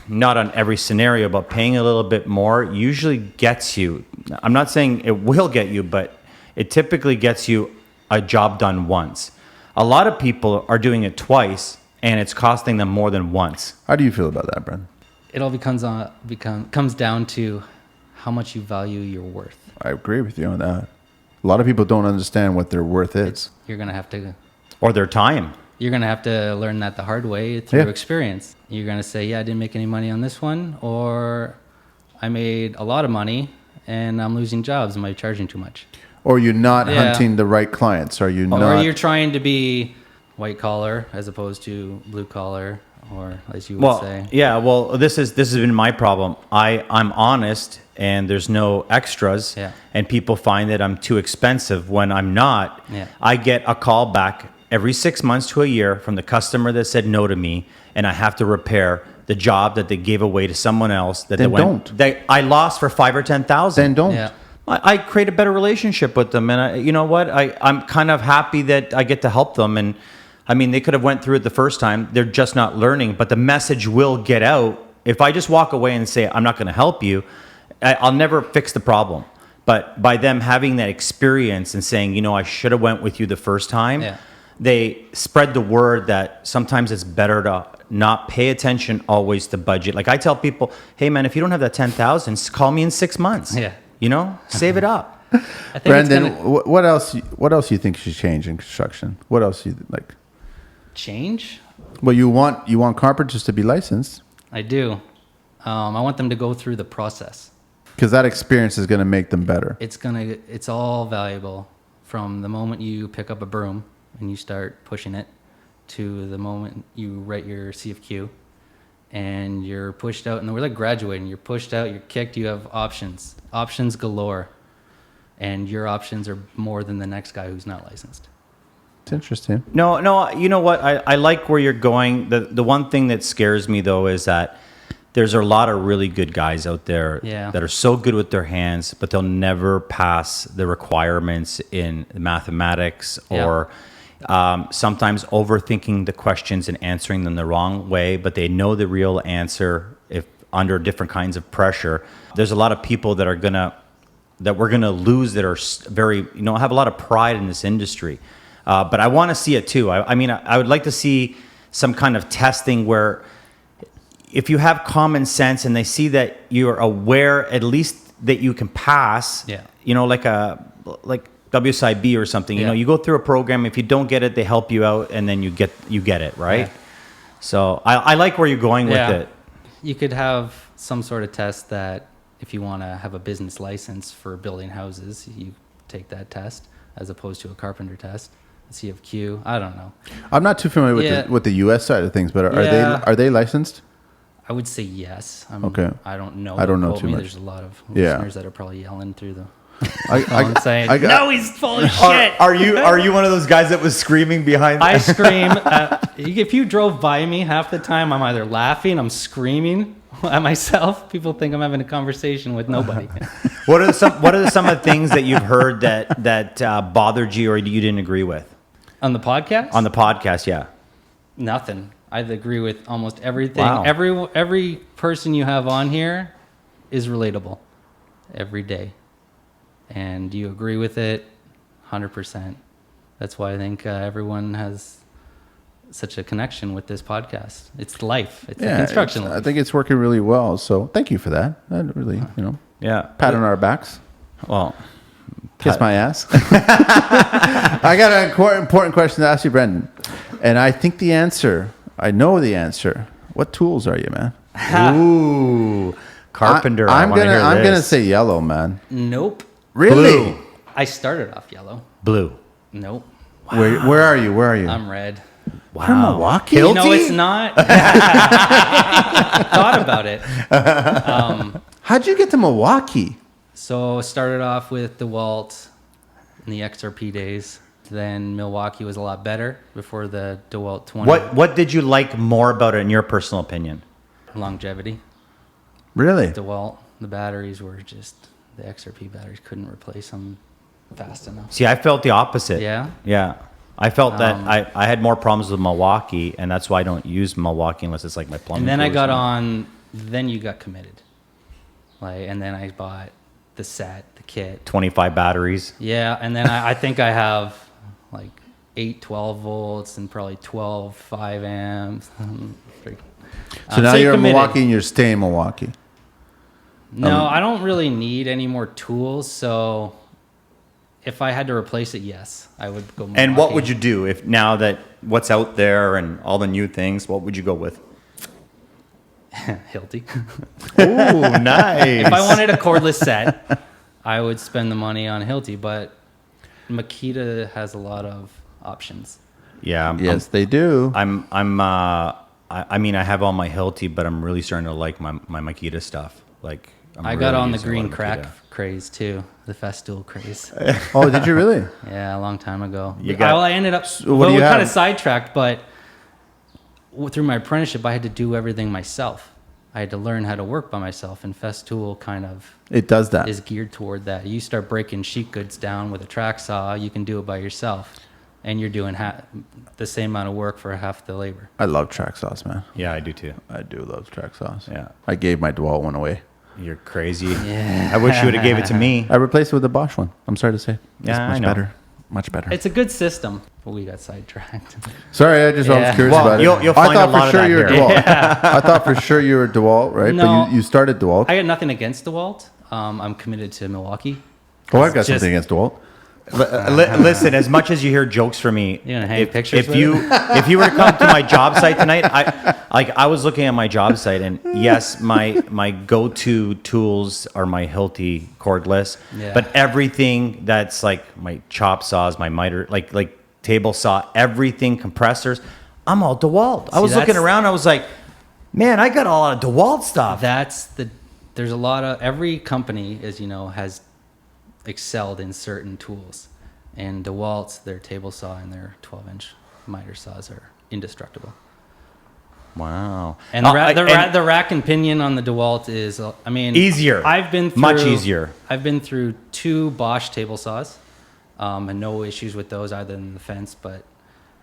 not on every scenario, but paying a little bit more usually gets you. I'm not saying it will get you, but it typically gets you a job done once. A lot of people are doing it twice, and it's costing them more than once. How do you feel about that, Brendan? It all comes down to how much you value your worth. I agree with you on that. A lot of people don't understand what their worth is. You're gonna have to Or their time. learn that the hard way through Yeah. experience. You're gonna say, "Yeah, I didn't make any money on this one," or "I made a lot of money and I'm losing jobs. Am I charging too much?" Or you're not Yeah. hunting the right clients. Are you Or not? you're trying to be white collar as opposed to blue collar, or as you would say. Yeah, well, this has been my problem. I'm honest, and there's no extras, Yeah. and people find that I'm too expensive when I'm not. Yeah. I get a call back every 6 months to a year from the customer that said no to me, and I have to repair the job that they gave away to someone else that Then they don't. I lost for 5 or 10,000. Then don't. Yeah. I create a better relationship with them, and you know what? I'm kind of happy that I get to help them. And I mean, they could have went through it the first time. They're just not learning, but the message will get out. If I just walk away and say I'm not going to help you, I'll never fix the problem. But by them having that experience and saying, you know, I should have went with you the first time, Yeah. they spread the word that sometimes it's better to not pay attention always to budget. Like I tell people, hey man, if you don't have that 10,000, call me in 6 months. Yeah. You know, save it up. I think Brandon, it's gonna what else? What else you think should change in construction? What else you like? change. Well, you want carpenters to be licensed I do. I want them to go through the process. because that experience is going to make them better. It's all valuable from the moment you pick up a broom and you start pushing it to the moment you write your CFQ and you're pushed out. And we're like graduating. You're pushed out, you're kicked, you have options galore. And your options are more than the next guy who's not licensed. It's interesting. No, you know what? I like where you're going. The one thing that scares me, though, is that there's a lot of really good guys out there that are so good with their hands, but they'll never pass the requirements in mathematics or sometimes overthinking the questions and answering them the wrong way, but they know the real answer if under different kinds of pressure. There's a lot of people that we're gonna lose that are very, have a lot of pride in this industry. But I want to see it too. I mean, I would like to see some kind of testing where if you have common sense and they see that you're aware at least that you can pass, like WSIB or something, you go through a program. If you don't get it, they help you out and then you get it, right? Yeah. So I like where you're going with it. You could have some sort of test that if you want to have a business license for building houses, you take that test as opposed to a carpenter test. CFQ, I don't know. I'm not too familiar with the U.S. side of things, but are they licensed? I would say yes. Okay. I don't know. I don't know too much. There's a lot of listeners that are probably yelling through the. I'm saying, no, he's full of shit. Are you one of those guys that was screaming behind? I scream. If you drove by me, half the time I'm either laughing, I'm screaming at myself. People think I'm having a conversation with nobody. What are some of the things that you've heard that bothered you or you didn't agree with? On the podcast? On the podcast, yeah. Nothing. I agree with almost everything. Wow. Every person you have on here is relatable every day. And you agree with it 100%. That's why I think everyone has such a connection with this podcast. It's life. It's a construction life. I think it's working really well. So thank you for that. That really, pat on our backs. Well, kiss my ass. I got an important question to ask you, Brandan. And I think I know the answer. What tools are you, man? Ooh, carpenter. I'm gonna say yellow, man. Nope. Really? Blue. I started off yellow. Blue. Nope. Wow. Where are you? I'm red. Wow. From Milwaukee? Hilty? No, it's not. Thought about it. How'd you get to Milwaukee? So started off with DeWalt in the XRP days. Then Milwaukee was a lot better before the DeWalt 20. What did you like more about it in your personal opinion? Longevity. Really? DeWalt, the batteries were just, the XRP batteries couldn't replace them fast enough. See, I felt the opposite. Yeah? Yeah. I felt that I had more problems with Milwaukee, and that's why I don't use Milwaukee unless it's like my plumbing. And then I got on. Then you got committed. And then I bought the set, the kit. 25 batteries. Yeah, and then I think I have like 8 12 volts and probably 12 5 amps. So now you're in Milwaukee and you're staying in Milwaukee. No, I don't really need any more tools. So if I had to replace it, yes, I would go Milwaukee. And what would you do if now that what's out there and all the new things, what would you go with? Hilti. Ooh, nice. If I wanted a cordless set, I would spend the money on Hilti, but Makita has a lot of options. Yeah. Yes, they do. I mean, I have all my Hilti, but I'm really starting to like my Makita stuff. Like, I got on the green crack craze too, the Festool craze. Oh, did you really? Yeah, a long time ago. I ended up. What do you have? Kind of sidetracked, but through my apprenticeship, I had to do everything myself. I had to learn how to work by myself, and Festool kind of does that. Is geared toward that. You start breaking sheet goods down with a track saw, you can do it by yourself, and you're doing the same amount of work for half the labor. I love track saws, man. Yeah, I do too. I do love track saws. Yeah. I gave my DeWalt one away. You're crazy. Yeah. I wish you would have gave it to me. I replaced it with a Bosch one. I'm sorry to say. Yeah, much I know. better. Much better. It's a good system, but we got sidetracked. Sorry, I was curious about it. You'll find a lot of that here. DeWalt. I thought for sure you were DeWalt, right? No. But you started DeWalt. I got nothing against DeWalt. I'm committed to Milwaukee. Oh, I've got something against DeWalt. Listen, as much as you hear jokes from me, You gonna hang pictures if with you if you were to come to my job site tonight, I was looking at my job site, and yes, my go-to tools are my Hilti cordless, Yeah. but everything that's like my chop saws, my miter, like table saw, everything, compressors, I'm all DeWalt. I was looking that's- around, I was like, man, I got a lot of DeWalt stuff. There's a lot of, every company, as you know, has excelled in certain tools. And DeWalt's, their table saw and their 12-inch miter saws are indestructible. Wow. And the rack and pinion on the DeWalt is, I mean, easier. I've been through, much easier. I've been through 2 Bosch table saws, and no issues with those other than the fence, but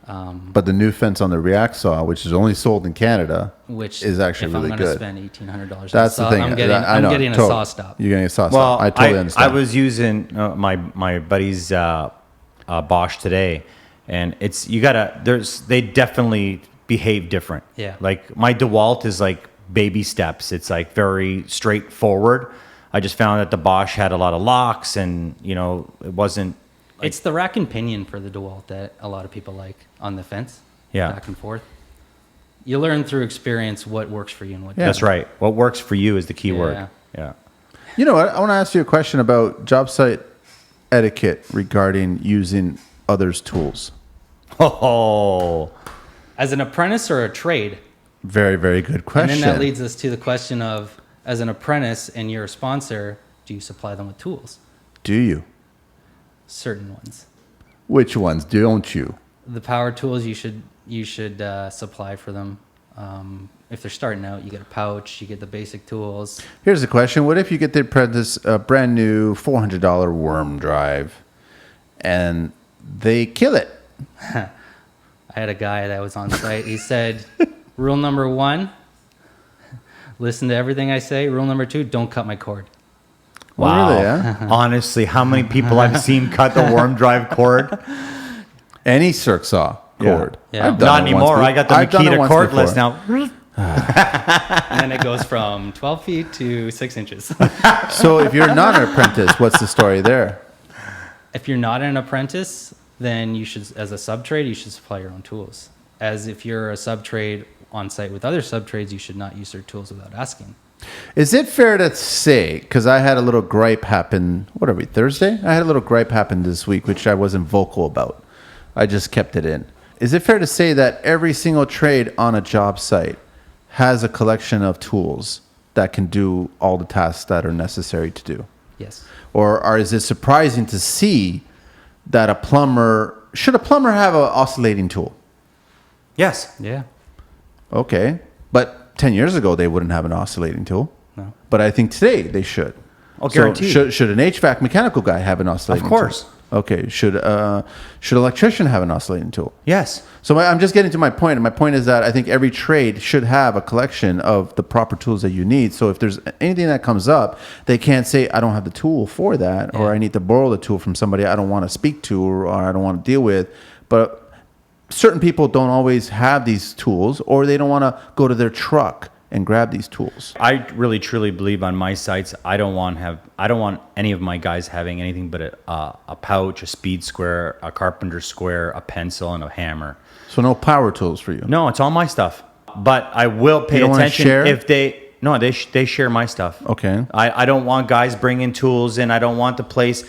the new fence on the React saw, which is only sold in Canada, which is actually if really I'm good. going to spend $1,800, That's the thing. I'm getting a saw stop. You're getting a saw Well, stop. I totally understand. I was using my buddy's Bosch today, and they definitely behave different. Yeah. Like my DeWalt is like baby steps. It's like very straightforward. I just found that the Bosch had a lot of locks, and it wasn't. It's the rack and pinion for the DeWalt that a lot of people like on the fence. Yeah. Back and forth. You learn through experience what works for you and what Yeah. That's right. What works for you is the key Yeah. word. Yeah. You know what? I want to ask you a question about job site etiquette regarding using others' tools. Oh. As an apprentice or a trade? Very, very good question. And then that leads us to the question of, as an apprentice and you're a sponsor, do you supply them with tools? Do you? Certain ones. Which ones don't you? The power tools you should supply for them. If they're starting out, you get a pouch, you get the basic tools. Here's the question. What if you get the apprentice a brand new $400 worm drive and they kill it? I had a guy that was on site. He said, rule number 1, listen to everything I say. Rule number 2, don't cut my cord. Wow. Really, yeah? Honestly, how many people I've seen cut the worm drive cord? Any circ saw cord. Yeah. I've done Not it anymore. once I got the I've done it Makita once cordless before. now. And then it goes from 12 feet to 6 inches. So if you're not an apprentice, what's the story there? If you're not an apprentice, then you should, as a sub-trade, you should supply your own tools. As if you're a sub-trade on site with other sub-trades, you should not use their tools without asking. Is it fair to say, because I had a little gripe happen, what are we, Thursday? I had a little gripe happen this week, which I wasn't vocal about. I just kept it in. Is it fair to say that every single trade on a job site has a collection of tools that can do all the tasks that are necessary to do? Yes. Or is it surprising to see that should a plumber have an oscillating tool? Yes. Yeah. Okay. But 10 years ago, they wouldn't have an oscillating tool. No. But I think today they should. Oh, guaranteed. Should an HVAC mechanical guy have an oscillating tool? Of course. Okay. Should an electrician have an oscillating tool? Yes. So I'm just getting to my point. And my point is that I think every trade should have a collection of the proper tools that you need. So if there's anything that comes up, they can't say, I don't have the tool for that, or I need to borrow the tool from somebody I don't want to speak to or I don't want to deal with. But certain people don't always have these tools, or they don't want to go to their truck and grab these tools. I really truly believe on my sites, I don't want any of my guys having anything but a pouch, a speed square, a carpenter square, a pencil, and a hammer. So no power tools for you. No, it's all my stuff. But I will pay You don't wanna attention share? if they share my stuff. Okay. I don't want guys bringing tools in. I don't want the place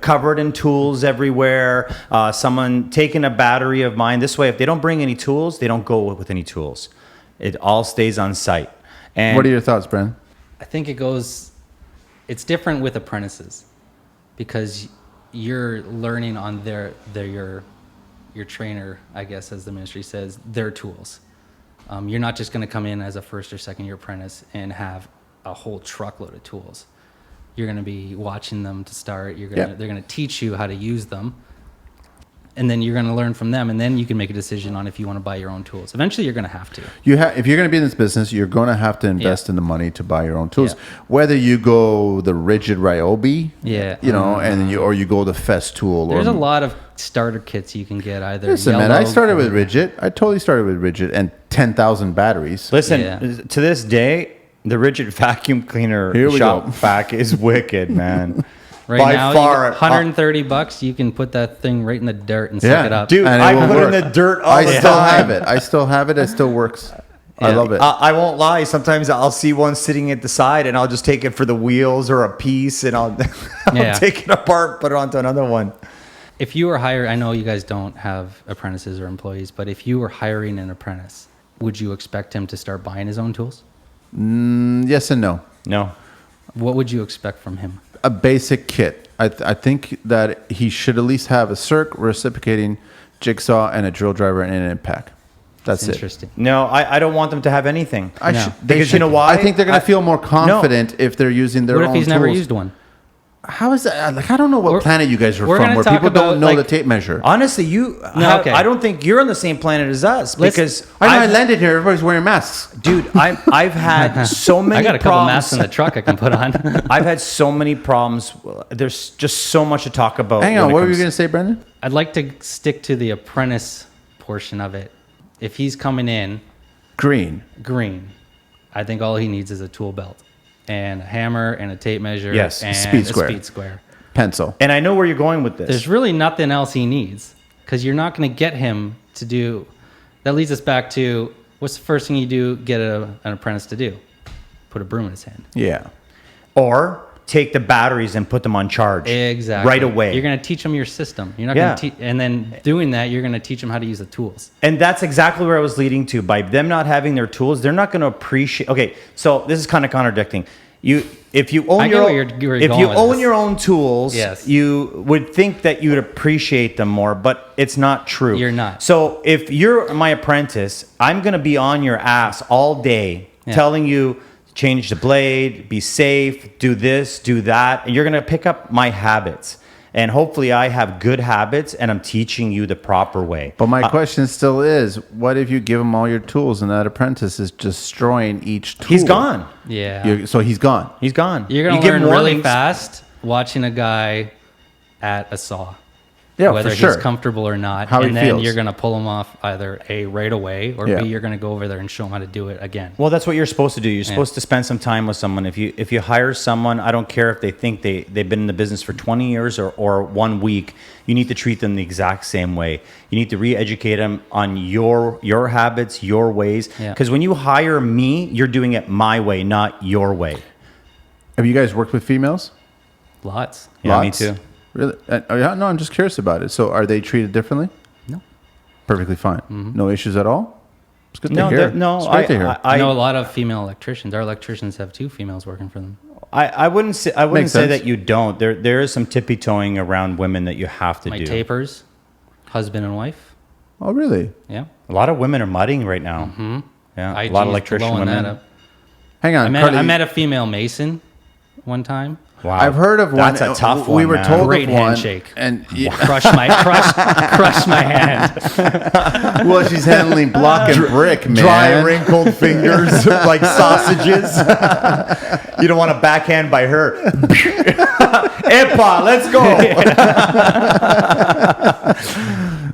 covered in tools everywhere. Someone taking a battery of mine. This way, if they don't bring any tools, they don't go with any tools. It all stays on site. And What are your thoughts, Bren? I think it's different with apprentices because you're learning on your trainer, I guess, as the ministry says, their tools. You're not just going to come in as a first or second year apprentice and have a whole truckload of tools. You're going to be watching them to start. They're going to teach you how to use them. And then you're going to learn from them, and then you can make a decision on if you want to buy your own tools. Eventually, you're going to have to. If you're going to be in this business, you're going to have to invest in the money to buy your own tools. Yeah. Whether you go the rigid Ryobi, Yeah. and you go the Festool. There's a lot of starter kits you can get either. Listen, man, I started with rigid. I totally started with rigid and 10,000 batteries. listen, Yeah. to this day, the rigid vacuum cleaner Here we shop go. vac is wicked, man. Right by now, far, $130, you can put that thing right in the dirt and suck it up. dude, And it I will put work. it in the dirt all I the still time. have it. I still have it. It still works. I Yeah. love it. I won't lie. Sometimes I'll see one sitting at the side, and I'll just take it for the wheels or a piece, and I'll Yeah. take it apart, put it onto another one. If you were hiring, I know you guys don't have apprentices or employees, but if you were hiring an apprentice, would you expect him to start buying his own tools? Yes and no. No. What would you expect from him? A basic kit. I think that he should at least have a circ, reciprocating jigsaw, and a drill driver and an impact. That's it. Interesting. No, I don't want them to have anything. I No. should, Because you know why? I think they're going to feel more confident if they're using their What own if he's never tools. used one? How is that? Like, I don't know what We're- planet you guys are we're from, gonna where talk people don't about, know like- the tape measure. Honestly, okay. I don't think you're on the same planet as us because I know I I've- landed here. Everybody's wearing masks. dude, I've had so many I got a couple problems. masks in the truck I can put on. I've had so many problems. There's just so much to talk about. Hang on. What were you going to say, Brendan? I'd like to stick to the apprentice portion of it. If he's coming in Green. green, I think all he needs is a tool belt and a hammer and a tape measure Yes, and speed a square. speed square. Pencil. And I know where you're going with this. There's really nothing else he needs because you're not going to get him to do. That leads us back to what's the first thing you do get an apprentice to do? Put a broom in his hand. Yeah. Or take the batteries and put them on charge. Exactly. Right away. You're going to teach him your system. You're not Yeah. going to teach, and then doing that, you're going to teach him how to use the tools. And that's exactly where I was leading to. By them not having their tools, they're not going to appreciate. Okay, so this is kind of contradicting. If you own I get your where own, you're if going you with own this. your own tools, Yes. you would think that you would appreciate them more, but it's not true. You're not. So if you're my apprentice, I'm going to be on your ass all day, Yeah. telling you change the blade, be safe, do this, do that, and you're going to pick up my habits. And hopefully I have good habits and I'm teaching you the proper way. But my question still is, what if you give him all your tools and that apprentice is destroying each tool? He's gone. Yeah. So he's gone. He's gone. You're going You to give him learn really warnings. fast watching a guy at a saw. Yeah, whether for sure. he's comfortable or not. How he and then feels. you're going to pull him off either A, right away, or Yeah. B, you're going to go over there and show him how to do it again. Well, that's what you're supposed to do. You're supposed to spend some time with someone. If you hire someone, I don't care if they think they've been in the business for 20 years or 1 week, you need to treat them the exact same way. You need to re-educate them on your habits, your ways. Yeah. Because when you hire me, you're doing it my way, not your way. Have you guys worked with females? Lots. Yeah, me Lots? too. Really? Yeah, no, I'm just curious about it. So are they treated differently? No. Perfectly fine. No issues at all? It's good to No, hear. no, It's great to hear. I know a lot of female electricians. Our electricians have 2 females working for them. I wouldn't say Makes say sense. that you don't. There is some tippy toeing around women that you have to My do. tapers, husband and wife. Oh, really? Yeah. A lot of women are mudding right now. Mm-hmm. Yeah, a lot of electrician blowing women. that up. Hang on. I Carly, met a female mason one time. Wow, I've heard of one. That's a tough one. We were man. told Great of one. handshake. And Crush my hand. well, she's handling block and brick, man. Dry, wrinkled fingers like sausages. You don't want to backhand by her. Epa, let's go.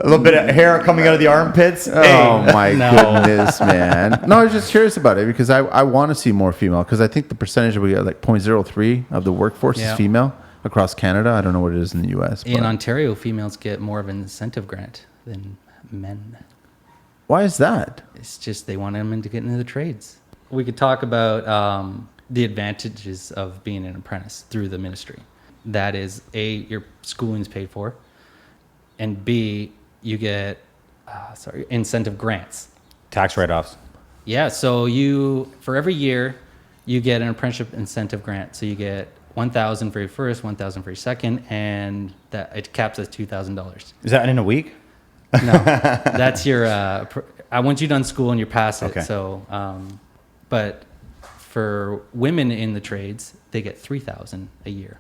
A little bit of hair coming out of the armpits. Oh Hey. my No. goodness, man! No, I was just curious about it because I want to see more female because I think the percentage we got like 0.03 of the workforce Yeah. is female across Canada. I don't know what it is in the U.S. In but Ontario, females get more of an incentive grant than men. why is that? It's just they want them to get into the trades. We could talk about the advantages of being an apprentice through the ministry. That is, A, your schooling's paid for, and B, you get incentive grants. Tax write-offs. Yeah, so for every year, you get an apprenticeship incentive grant. So you get $1,000 for your first, $1,000 for your second, and that it caps at $2,000. Is that in a week? No, that's your. Once you're done school and you pass it. Okay. So, but for women in the trades, they get $3,000 a year.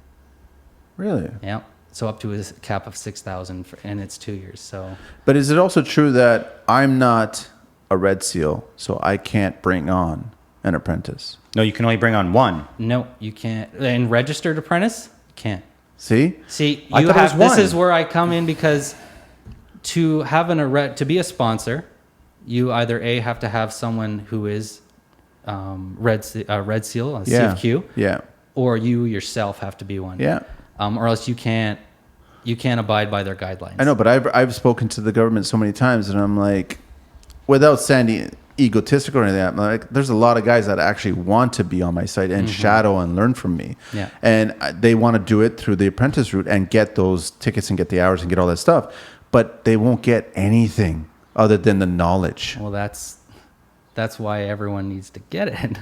Really? Yeah. So up to a cap of $6,000, and it's 2 years. So But is it also true that I'm not a Red Seal, so I can't bring on an apprentice? No, you can only bring on one. no, you can't. And registered apprentice, you can't. See? See, I you thought it was have. This one. is where I come in because to have to be a sponsor, you either A, have to have someone who is Red Seal, a Yeah. CFQ, Yeah. or you yourself have to be one. Yeah. or else you can't abide by their guidelines. I know, but I've spoken to the government so many times, and I'm like, without sounding egotistical or anything, I'm like, there's a lot of guys that actually want to be on my site and shadow and learn from me. Yeah. And they want to do it through the apprentice route and get those tickets and get the hours and get all that stuff, but they won't get anything other than the knowledge. Well, that's why everyone needs to get it.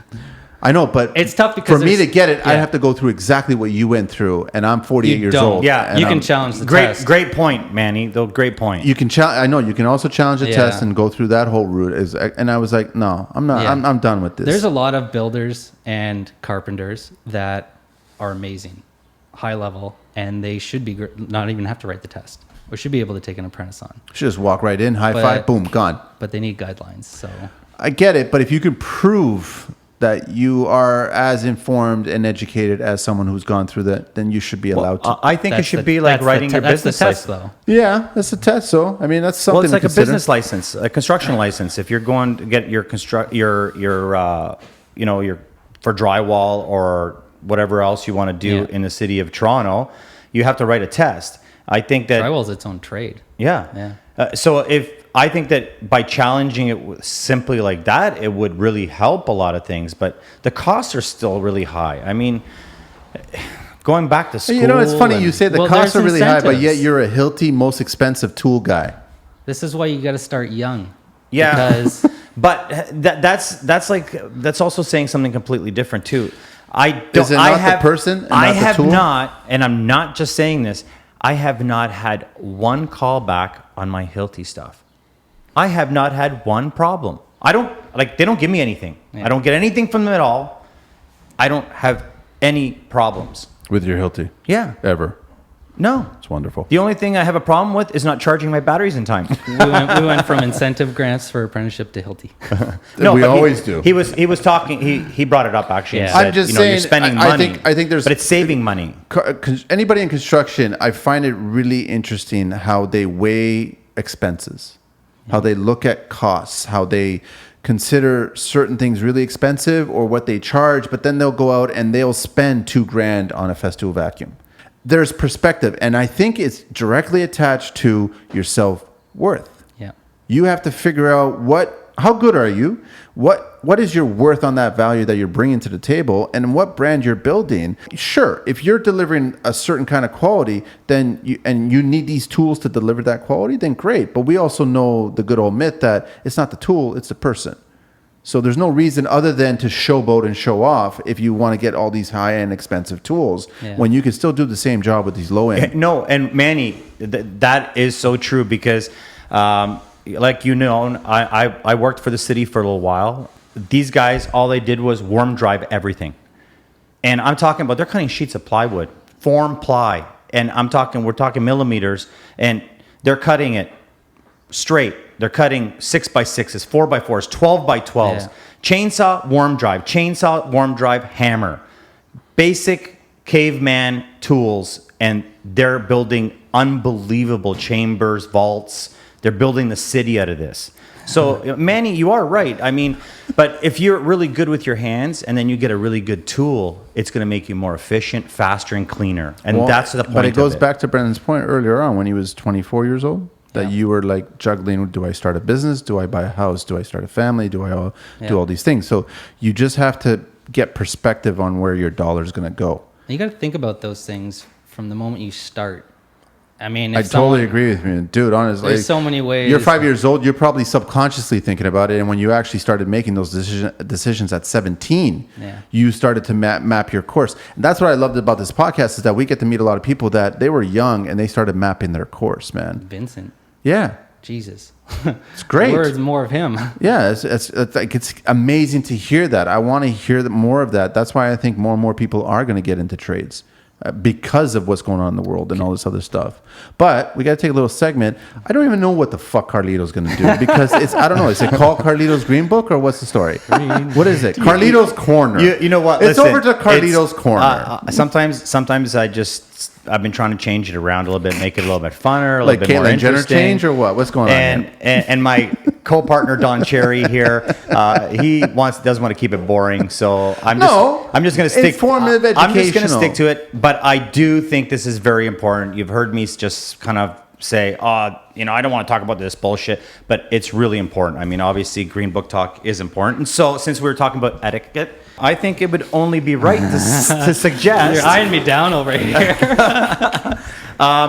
I know, but It's tough because for me to there's- get it, I yeah. have to go through exactly what you went through, and I'm 48 You years don't. old. Yeah, and you can I'm- challenge the Great, test. great point, Manny. Though, great point. You can I know you can also challenge the Yeah. test and go through that whole route. And I was like, no, I'm not. Yeah. I'm done with this. There's a lot of builders and carpenters that are amazing, high level, and they should be not even have to write the test, or should be able to take an apprentice on. Should just walk right in, high But- five, boom, gone. But they need guidelines. So I get it, but if you can prove that you are as informed and educated as someone who's gone through that, then you should be allowed to. I think it that's should the- be like that's the writing your that's the business test, license. though. Yeah, that's a test. So I mean, that's something. Well, it's like to a consider. business license, a construction license. If you're going to get your your for drywall or whatever else you want to do Yeah. in the city of Toronto, you have to write a test. I think that Drywall's its own trade. yeah. So if I think that by challenging it simply like that, it would really help a lot of things. But the costs are still really high. I mean, going back to school. You know, it's funny and- you say the Well, costs are there's really high, but yet incentives. you're a Hilti most expensive tool guy. This is why you got to start young. Yeah. Because But that's also saying something completely different too. I don't. Is it I not the have, person and I not the have tool? not, and I'm not just saying this. I have not had one callback on my Hilti stuff. I have not had one problem. I don't They don't give me anything. Yeah. I don't get anything from them at all. I don't have any problems. With your Hilti. Yeah. Ever. No. It's wonderful. The only thing I have a problem with is not charging my batteries in time. we went from incentive grants for apprenticeship to Hilti. We but always do. He was talking. He brought it up actually. And Yeah. said, I'm just you're saying, spending I money. think there's- but it's saving money. Anybody in construction, I find it really interesting how they weigh expenses, how they look at costs, how they consider certain things really expensive or what they charge, but then they'll go out and they'll spend $2,000 on a Festool vacuum. There's perspective, and I think it's directly attached to your self-worth. Yeah. You have to figure out how good are you? What is your worth on that value that you're bringing to the table, and what brand you're building? Sure, if you're delivering a certain kind of quality, then you need these tools to deliver that quality, then great. But we also know the good old myth that it's not the tool, it's the person. So there's no reason other than to showboat and show off if you want to get all these high-end expensive tools when you can still do the same job with these low-end. No, and Manny, that is so true because, like you know, I worked for the city for a little while. These guys, all they did was warm drive everything, and I'm talking about they're cutting sheets of plywood, form ply, and we're talking millimeters, and they're cutting it straight. They're cutting 6x6s, 4x4s, 12x12s. Yeah. Chainsaw, warm drive, hammer. Basic caveman tools, and they're building unbelievable chambers, vaults. They're building the city out of this. So, Manny, you are right. I mean, but if you're really good with your hands and then you get a really good tool, it's going to make you more efficient, faster, and cleaner. And Well, that's the point. But it goes of back to Brendan's point earlier on when he was 24 years old. That you were like juggling, do I start a business? Do I buy a house? Do I start a family? Do I do all these things? So you just have to get perspective on where your dollar is going to go. You got to think about those things from the moment you start. I mean, I if totally someone- agree with you, dude. Honestly, There's so many ways. You're 5 years old. You're probably subconsciously thinking about it, and when you actually started making those decisions at 17, you started to map your course. And that's what I loved about this podcast is that we get to meet a lot of people that they were young and they started mapping their course, man. Vincent, Yeah, Jesus, it's great. Words more of him. Yeah, it's amazing to hear that. I want to hear more of that. That's why I think more and more people are going to get into trades because of what's going on in the world and all this other stuff. But we got to take a little segment. I don't even know what the fuck Carlito's going to do because I don't know. Is it called Carlito's Green Book or what's the story? What is it? Carlito's Corner. You know what? It's Listen, over to Carlito's it's, Corner. Sometimes I've been trying to change it around a little bit, make it a little bit funner, a Like little bit more Caitlyn Jenner interesting. change or what? What's going on here? And my co-partner Don Cherry here. He doesn't want to keep it boring, so I'm just going to stick. Informative, I'm just going to educational. stick to it. But I do think this is very important. You've heard me just kind of say, I don't want to talk about this bullshit, but it's really important. I mean, obviously, Green Book talk is important. And so, since we were talking about etiquette, I think it would only be right to suggest. You're eyeing me down over here.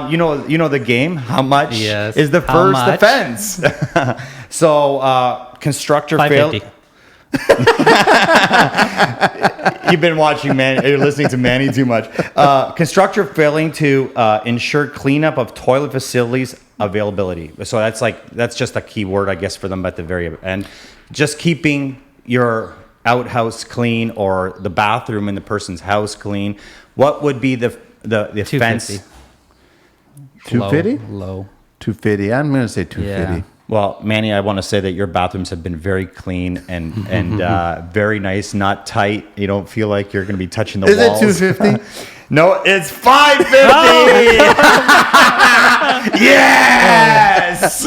You know the game. How much is the How first much? offense? So, constructor failed. $5.50. You've been watching You're listening to Manny too much. Constructor failing to ensure cleanup of toilet facilities availability. So that's just a key word, I guess, for them at the very end. Just keeping your outhouse clean or the bathroom in the person's house clean. What would be the offense? 250? Low. 250. I'm going to say 250. Yeah. Well, Manny, I want to say that your bathrooms have been very clean and very nice, not tight. You don't feel like you're going to be touching the Is walls. it 250? No, it's 550. Yes.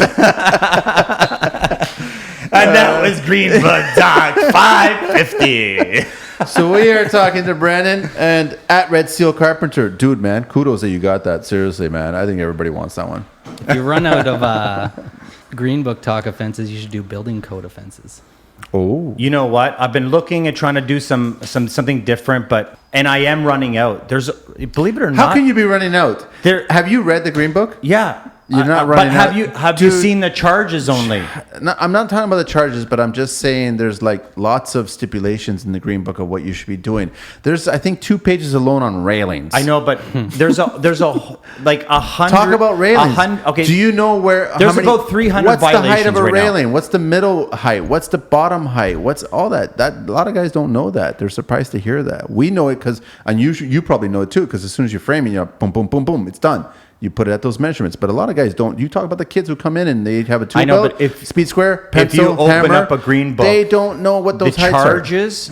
And that was Green Book Talk 550. So we are talking to Brandan and at Red Seal Carpenter. Dude, man, kudos that you got that. Seriously, man. I think everybody wants that one. If you run out of Green Book talk offenses, you should do building code offenses. Oh. You know what? I've been looking at trying to do something different, and I am running out. Believe it or not. How can you be running out? Have you read the Green Book? Yeah. You're not running out. out. But have you seen the charges only? No, I'm not talking about the charges, but I'm just saying there's like lots of stipulations in the Green Book of what you should be doing. There's, I think, 2 pages alone on railings. I know, but there's like 100. Talk about railings. Okay. Do you know where? There's about 300 What's the height of violations a right now. railing? What's the middle height? What's the bottom height? What's all that? A lot of guys don't know that. They're surprised to hear that. We know it because, and you probably know it too, because as soon as you frame it, boom, boom, boom, boom, it's done. You put it at those measurements, but a lot of guys don't. You talk about the kids who come in and they have a tool belt, but if speed square, pencil, you open hammer, up a Green Book, they don't know what those the heights charges.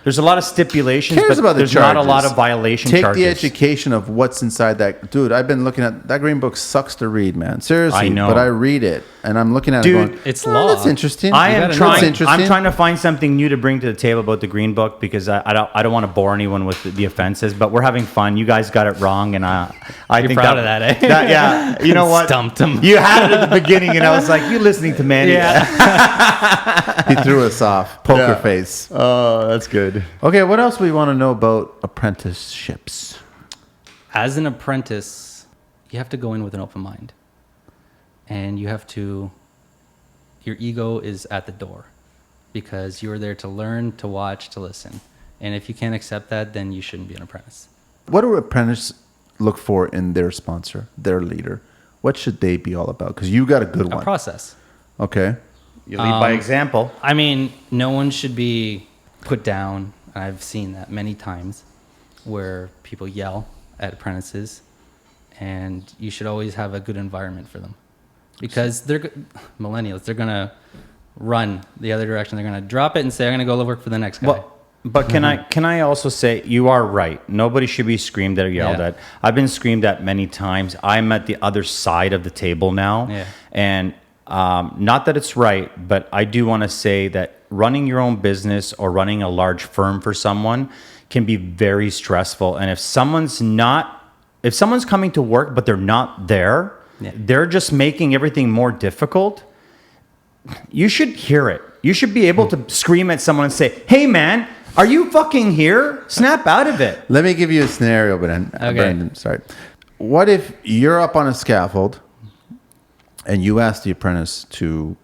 There's a lot of stipulations, Cares but about the there's not a charges. lot of violation Take charges. the education of what's inside that. Dude, I've been looking at that Green Book. Sucks to read, man. Seriously, I know. but I read it and I'm looking at Dude, it going, it's "Oh, law. That's interesting. I'm That's trying to find something new to bring to the table about the Green Book because I don't want to bore anyone with the offenses, but we're having fun. You guys got it wrong, and I You're think proud of that, eh? Yeah, you know what? Stumped him. You had it at the beginning, and I was like, "You listening to Manny?" Yeah. He threw us off. Poker Yeah. face. Oh, that's good. Okay, what else we want to know about apprenticeships? As an apprentice, you have to go in with an open mind. And your ego is at the door because you're there to learn, to watch, to listen. And if you can't accept that, then you shouldn't be an apprentice. What do apprentices look for in their sponsor, their leader? What should they be all about? Because you got a good A one. process. Okay. You lead by example. I mean, no one should be put down. I've seen that many times where people yell at apprentices, and you should always have a good environment for them because millennials. They're going to run the other direction. They're going to drop it and say, I'm going to go work for the next guy. Well, but can I also say you are right. Nobody should be screamed at or yelled at. I've been screamed at many times. I'm at the other side of the table now, and not that it's right, but I do want to say that running your own business or running a large firm for someone can be very stressful. And if someone's coming to work but they're not there, they're just making everything more difficult. You should hear it. You should be able to scream at someone and say, "Hey, man, are you fucking here? Snap out of it." Let me give you a scenario, Brandon. Sorry. What if you're up on a scaffold and you ask the apprentice to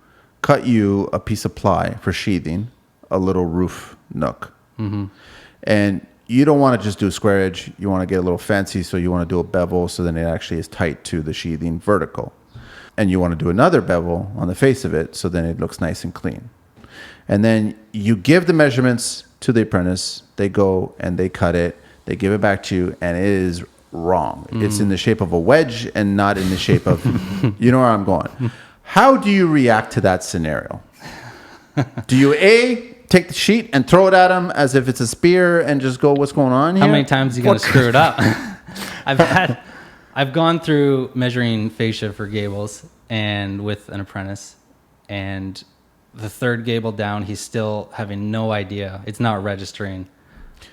cut you a piece of ply for sheathing a little roof nook? Mm-hmm. And you don't want to just do a square edge. You want to get a little fancy, so you want to do a bevel so then it actually is tight to the sheathing vertical. And you want to do another bevel on the face of it so then it looks nice and clean. And then you give the measurements to the apprentice. They go and they cut it. They give it back to you, and it is wrong. It's in the shape of a wedge and not in the shape of, you know where I'm going. How do you react to that scenario? Do you take the sheet and throw it at him as if it's a spear and just go, what's going on here? How many times are you going to screw it up? I've gone through measuring fascia for gables and with an apprentice, and the third gable down, he's still having no idea. It's not registering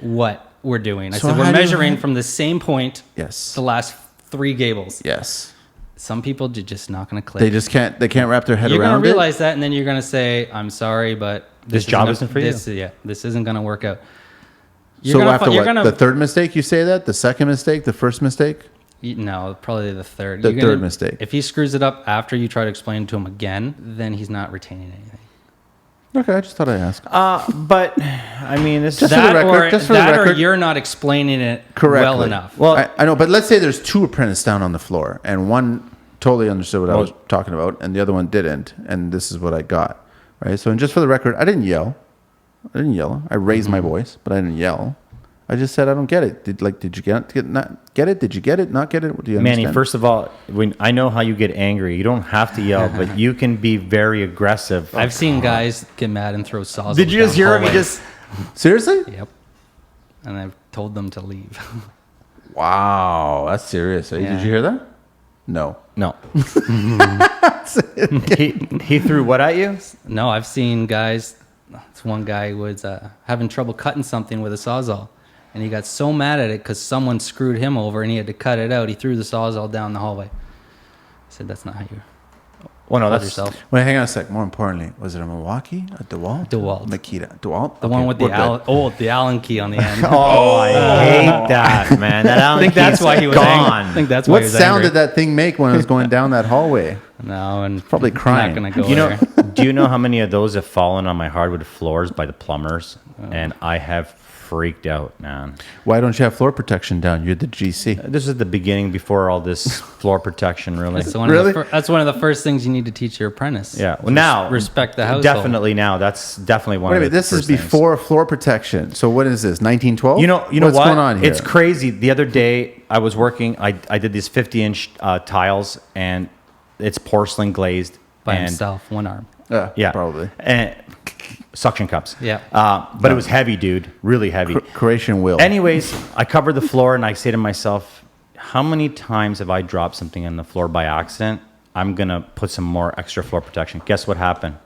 what we're doing. I So said, how we're do you measuring have- from the same point Yes. the last 3 gables. Yes. Some people just not going to click. They can't wrap their head You're around going to it. realize that, and then you're going to say, I'm sorry, but This job isn't for you. This isn't going to work out. So after you're what? The third mistake, you say that? The second mistake? The first mistake? No, probably the third. The third mistake. If he screws it up after you try to explain it to him again, then he's not retaining anything. Okay, I just thought I'd ask. But I mean, this Just is for the record, just for the that or record. you're not explaining it Correctly. well enough. well. I know, but let's say there's 2 apprentices down on the floor, and one totally understood what I was talking about, and the other one didn't, and this is what I got, right? So, and just for the record, I didn't yell. I raised my voice, but I didn't yell. I just said, I don't get it. Did you not get it? Did you get it? Not get it? Do you understand? Manny, first of all, when I know how you get angry, you don't have to yell, but you can be very aggressive. I've seen guys get mad and throw saws. Did you just hear him? He just Seriously? Yep. And I've told them to leave. Wow, that's serious. Eh? Yeah. Did you hear that? No. no. he threw what at you? No, I've seen guys. This one guy was having trouble cutting something with a sawzall, and he got so mad at it because someone screwed him over, and he had to cut it out. He threw the sawzall down the hallway. I said, "That's not how you Well, no, hold that's yourself." Wait, hang on a sec. More importantly, was it a Milwaukee? A DeWalt? DeWalt. Makita. DeWalt? The one with the Allen key on the end. Oh, I hate that, man. That I think that's why he was gone. angry. I think that's why What he was sound angry. did that thing make when it was going down that hallway? No, and Probably crying. I'm not gonna go You know, there. do you know how many of those have fallen on my hardwood floors by the plumbers? And I have freaked out, man. Why don't you have floor protection down? You're the GC. This is the beginning before all this floor protection, really. That's one, Really? that's one of the first things you need to teach your apprentice. Yeah. Well, now respect the household. Definitely now. That's definitely one Wait a of the minute, this is first things. before floor protection. So what is this, 1912? You know What's what? going on here? It's crazy. The other day I was working. I did these 50-inch tiles, and it's porcelain glazed. by and, himself, one arm. Yeah, probably. And suction cups. Yeah. But it was heavy, dude. Really heavy. Croatian will. Anyways, I covered the floor, and I say to myself, how many times have I dropped something on the floor by accident? I'm going to put some more extra floor protection. Guess what happened?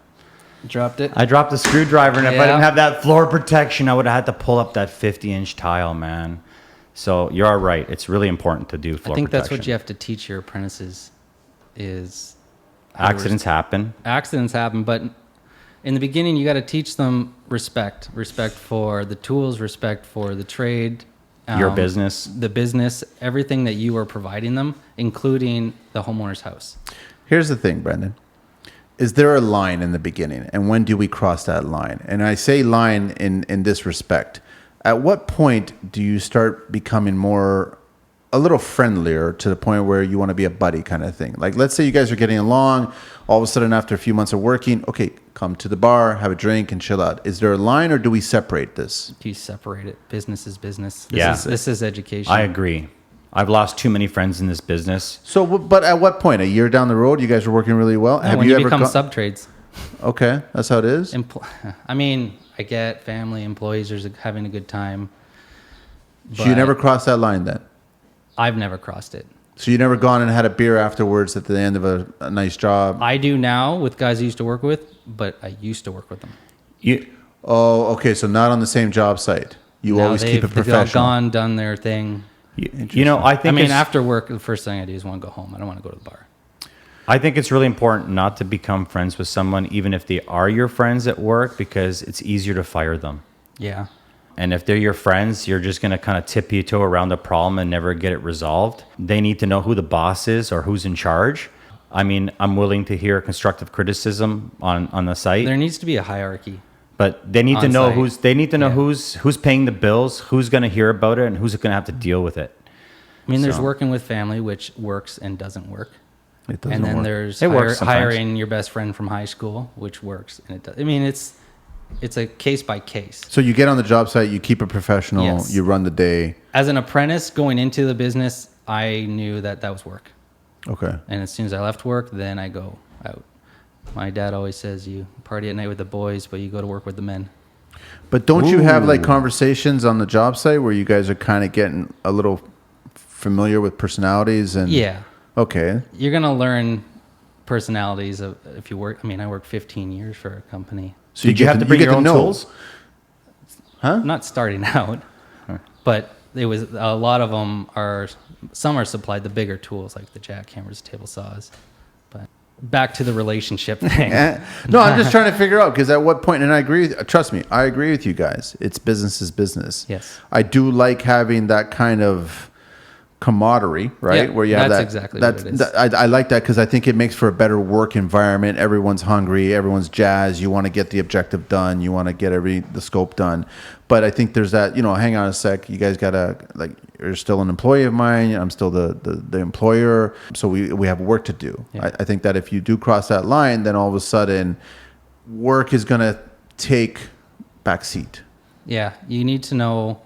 Dropped it. I dropped a screwdriver, and if I Yeah. didn't have that floor protection, I would have had to pull up that 50-inch tile, man. So you're all right. It's really important to do floor I think protection. that's what you have to teach your apprentices is Accidents happen. accidents happen, but in the beginning you got to teach them respect for the tools, respect for the trade, Your business. the business, everything that you are providing them, including the homeowner's house. Here's the thing, Brendan. Is there a line in the beginning? And when do we cross that line? And I say line in this respect. At what point do you start becoming a little friendlier to the point where you want to be a buddy kind of thing? Like, let's say you guys are getting along. All of a sudden, after a few months of working, okay, come to the bar, have a drink, and chill out. Is there a line, or do we separate this? You separate it. Business is business. Yeah. This is education. I agree. I've lost too many friends in this business. So, but at what point? A year down the road, you guys were working really well. when you become sub-trades. Okay, that's how it is. I mean, I get family, employees are having a good time. So you but never crossed that line then. I've never crossed it. So you never gone and had a beer afterwards at the end of a nice job. I do now with guys I used to work with, but I used to work with them. Oh, okay. So not on the same job site. You Now always keep it they've all professional. gone, done their thing. You know, I think. I mean, it's- after work, the first thing I do is want to go home. I don't want to go to the bar. I think it's really important not to become friends with someone, even if they are your friends at work, because it's easier to fire them. Yeah. And if they're your friends, you're just going to kind of tiptoe around the problem and never get it resolved. They need to know who the boss is or who's in charge. I mean, I'm willing to hear constructive criticism on the site, There needs to be a hierarchy. but they need to On know site. who's paying the bills, who's going to hear about it, and who's going to have to deal with it. I mean, there's So- working with family, which works and doesn't work. It doesn't And then work. there's It works sometimes. hiring your best friend from high school, which works and it does. I mean, it's a case by case. So you get on the job site, you keep it professional, Yes. you run the day. As an apprentice going into the business, I knew that was work. Okay. And as soon as I left work, then I go out. My dad always says you party at night with the boys, but you go to work with the men. But don't you have like conversations on the job site where you guys are kind of getting a little familiar with personalities and Yeah. Okay. You're going to learn personalities of if you work. I mean, I worked 15 years for a company. So Did you have to bring your own tools? Huh? Not starting out, but it was a lot of them are. Some are supplied the bigger tools like the jackhammers, table saws. But back to the relationship thing. No, I'm just trying to figure out because at what point, and I agree. Trust me, I agree with you guys. It's business is business. Yes. I do like having that kind of camaraderie, right? Yeah, where you have that's that. exactly That's what it is. I like that because I think it makes for a better work environment. Everyone's hungry, everyone's jazzed. You want to get the objective done. You want to get the scope done. But I think there's that. Hang on a sec. You guys gotta You're still an employee of mine. I'm still the employer. So we have work to do. Yeah. I think that if you do cross that line, then all of a sudden, work is gonna take backseat. Yeah, you need to know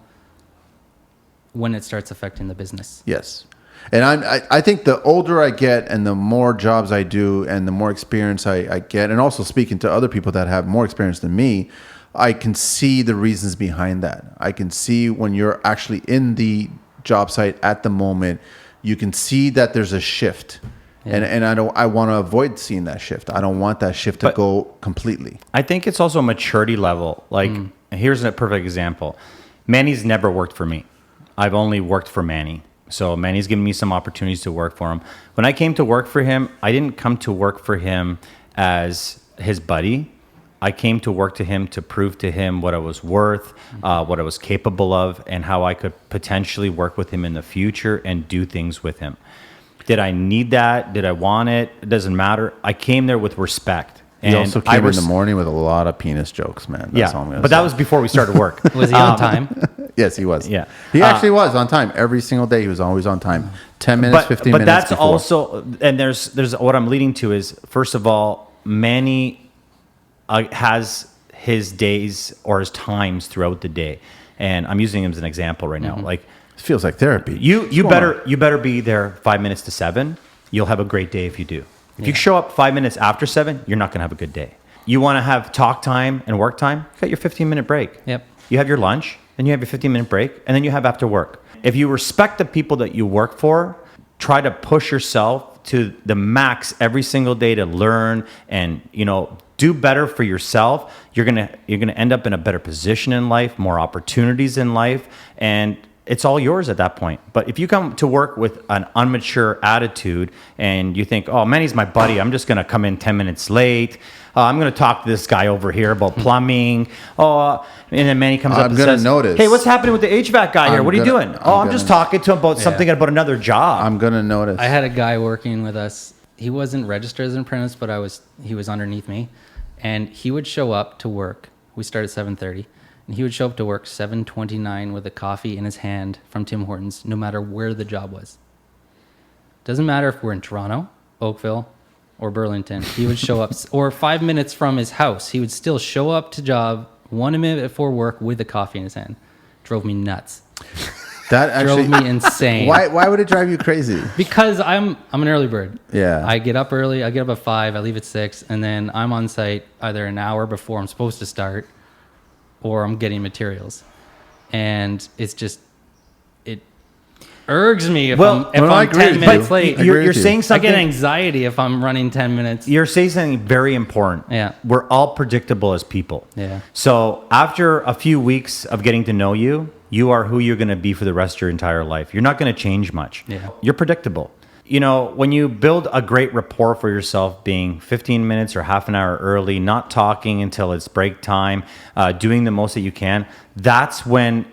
when it starts affecting the business. Yes. And I think the older I get and the more jobs I do and the more experience I get, and also speaking to other people that have more experience than me, I can see the reasons behind that. I can see when you're actually in the job site at the moment, you can see that there's a shift. Yeah. And I want to avoid seeing that shift. I don't want that shift to But- go completely. I think it's also a maturity level. Here's a perfect example. Manny's never worked for me. I've only worked for Manny. So Manny's given me some opportunities to work for him. When I came to work for him, I didn't come to work for him as his buddy. I came to work to him to prove to him what I was worth, what I was capable of, and how I could potentially work with him in the future and do things with him. Did I need that? Did I want it? It doesn't matter. I came there with respect. He also came in the morning with a lot of penis jokes, man. That's all I'm gonna but say. that was before we started work. Was he on time? Yes, he was. Yeah. He actually was on time. Every single day he was always on time. 10 minutes, 15 but minutes that's before. also, and there's what I'm leading to is, first of all, Manny has his days or his times throughout the day, and I'm using him as an example right now. Like It feels like therapy. you better be there 5 minutes to 7. You'll have a great day if you do. If you show up 5 minutes after 7, you're not gonna have a good day. You want to have talk time and work time? You got your 15-minute break. Yep. You have your lunch, then you have your 15-minute break, and then you have after work. If you respect the people that you work for, try to push yourself to the max every single day to learn and do better for yourself. You're gonna end up in a better position in life, more opportunities in life, and it's all yours at that point. But if you come to work with an immature attitude and you think, oh, Manny's my buddy, I'm just gonna come in 10 minutes late. I'm going to talk to this guy over here about plumbing. And then Manny comes up and says, notice. hey, what's happening with the HVAC guy here? What are you doing? I'm just talking to him about something about another job. I'm going to notice. I had a guy working with us. He wasn't registered as an apprentice, but he was underneath me. And he would show up to work. We started at 7:30. And he would show up to work 7:29 with a coffee in his hand from Tim Hortons, no matter where the job was. Doesn't matter if we're in Toronto, Oakville, or Burlington. He would show up, or 5 minutes from his house, he would still show up to job 1 minute before work with a coffee in his hand. Drove me nuts. That actually Drove me insane. Why would it drive you crazy? Because I'm an early bird. Yeah. I get up early. I get up at 5. I leave at 6, and then I'm on site either an hour before I'm supposed to start, or I'm getting materials, and it's just it urges me if I'm I agree 10 with minutes you. late. I agree with you. saying I something. get anxiety if I'm running 10 minutes. You're saying something very important. Yeah. We're all predictable as people. Yeah. So after a few weeks of getting to know you, you are who you're going to be for the rest of your entire life. You're not going to change much. Yeah. You're predictable. When you build a great rapport for yourself, being 15 minutes or half an hour early, not talking until it's break time, doing the most that you can, that's when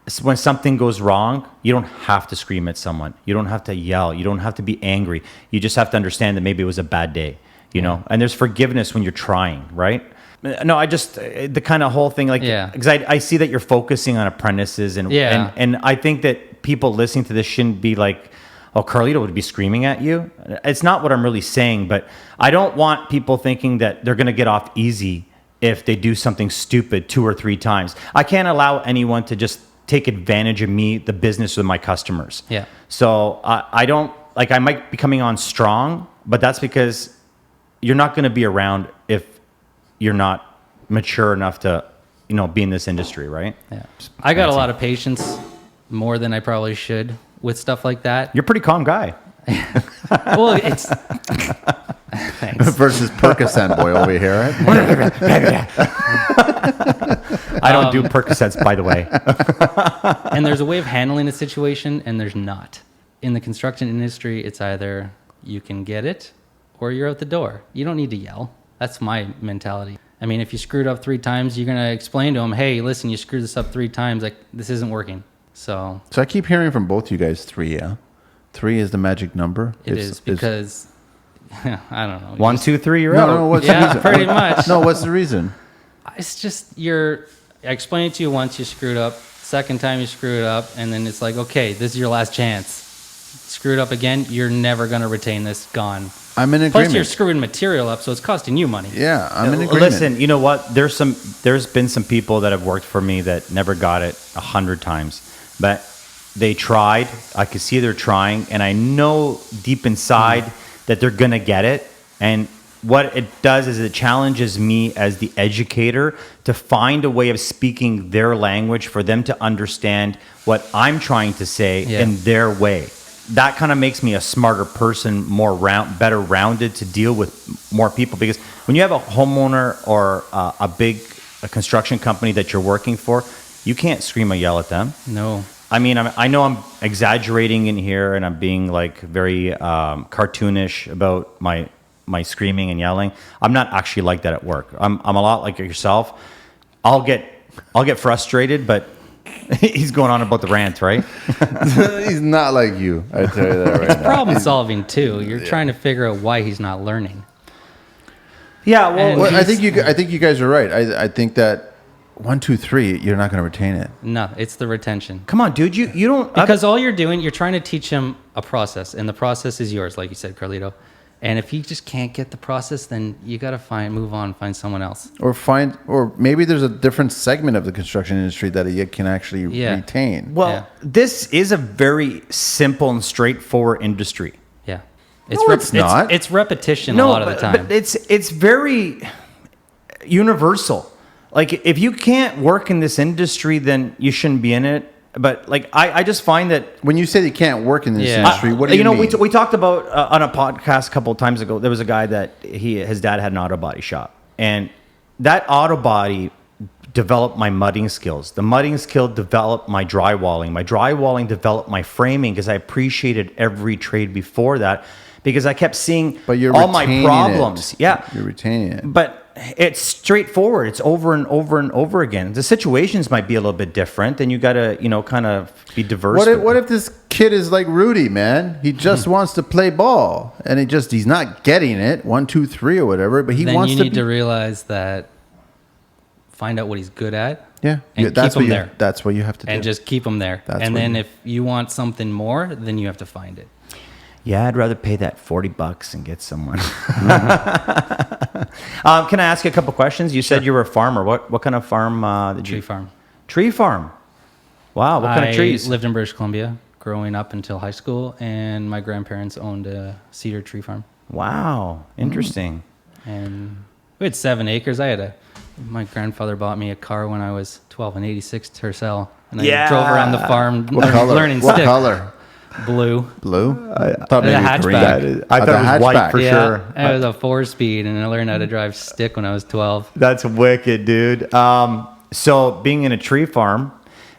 something goes wrong, you don't have to scream at someone. You don't have to yell. You don't have to be angry. You just have to understand that maybe it was a bad day, and there's forgiveness when you're trying, right? No, the kind of whole thing, because I see that you're focusing on apprentices and I think that people listening to this shouldn't be like, oh, Carlito would be screaming at you. It's not what I'm really saying, but I don't want people thinking that they're going to get off easy if they do something stupid 2 or 3 times. I can't allow anyone to just take advantage of me, the business with my customers. Yeah. So I don't, I might be coming on strong, but that's because you're not going to be around if you're not mature enough to, be in this industry, right? Yeah. I got a lot of patience, more than I probably should, with stuff like that. You're a pretty calm guy. Well, it's thanks. Versus Percocet boy over here, right? I don't do Percocets, by the way. And there's a way of handling a situation, and there's not. In the construction industry, it's either you can get it or you're out the door. You don't need to yell. That's my mentality. I mean, if you screwed up 3 times, you're going to explain to them, hey, listen, you screwed this up 3 times. Like, this isn't working. So I keep hearing from both you guys 3, yeah? 3 is the magic number? it is because, I don't know. 1, 2, 3, you're No, out. no, what's the Yeah, reason? pretty much. No, what's the reason? It's just I explained it to you once, you screwed up. Second time you screw it up, and then it's like, okay, this is your last chance. Screw it up again, you're never going to retain this. Gone. I'm in agreement. Plus, you're screwing material up, so it's costing you money. Yeah, I'm in agreement. Listen, you know what? There's been some people that have worked for me that never got it 100 times, but they tried. I could see they're trying, and I know deep inside that they're gonna get it. And what it does is it challenges me as the educator to find a way of speaking their language for them to understand what I'm trying to say in their way. That kind of makes me a smarter person, better rounded to deal with more people. Because when you have a homeowner or a construction company that you're working for, you can't scream or yell at them. No. I mean, I know I'm exaggerating in here and I'm being like very cartoonish about my screaming and yelling. I'm not actually like that at work. I'm a lot like yourself. I'll get frustrated, but he's going on about the rant, right? He's not like you. I tell you that right now. Problem solving too. You're trying to figure out why he's not learning. Yeah, well, I think you guys are right. I think that 1, 2, 3, you're not going to retain it. No, it's the retention. come on, dude. You don't Because all you're doing, you're trying to teach him a process, and the process is yours, like you said, Carlito. And if he just can't get the process, then you got to move on, find someone else. Or maybe there's a different segment of the construction industry that you can actually retain. Well, this is a very simple and straightforward industry. Yeah. It's not. It's repetition a lot of the time. But it's very universal. Like, if you can't work in this industry, then you shouldn't be in it. But like, I just find that When you say you can't work in this industry, what do you mean? we talked about on a podcast a couple of times ago. There was a guy that his dad had an auto body shop, and that auto body developed my mudding skills. The mudding skill developed my drywalling. My drywalling developed my framing because I appreciated every trade before that because I kept seeing But you're all my retaining problems. it. Yeah, You're retaining it. but it's straightforward. It's over and over and over again. The situations might be a little bit different, and you got to, kind of be diverse. What if this kid is like Rudy, man? He just wants to play ball, and he's not getting it 1, 2, 3 or whatever. But he then wants you to. need to realize that, find out what he's good at. Yeah, and that's keep what him you. there. That's what you have to do. And just keep him there. That's and what then you- if you want something more, then you have to find it. Yeah, I'd rather pay that $40 and get someone. Can I ask you a couple questions? You said you were a farmer. What kind of farm did you? Tree farm. Tree farm. Wow, what kind of trees? I lived in British Columbia growing up until high school, and my grandparents owned a cedar tree farm. Wow, interesting. And we had 7 acres. My grandfather bought me a car when I was 12, an 86 Tercel. And I drove around the farm What color? learning What stick. color? Blue. Blue. I thought maybe hatchback. green. I thought the it was white hatchback. for sure. It was a 4-speed, and I learned how to drive stick when I was 12. That's wicked, dude. So being in a tree farm,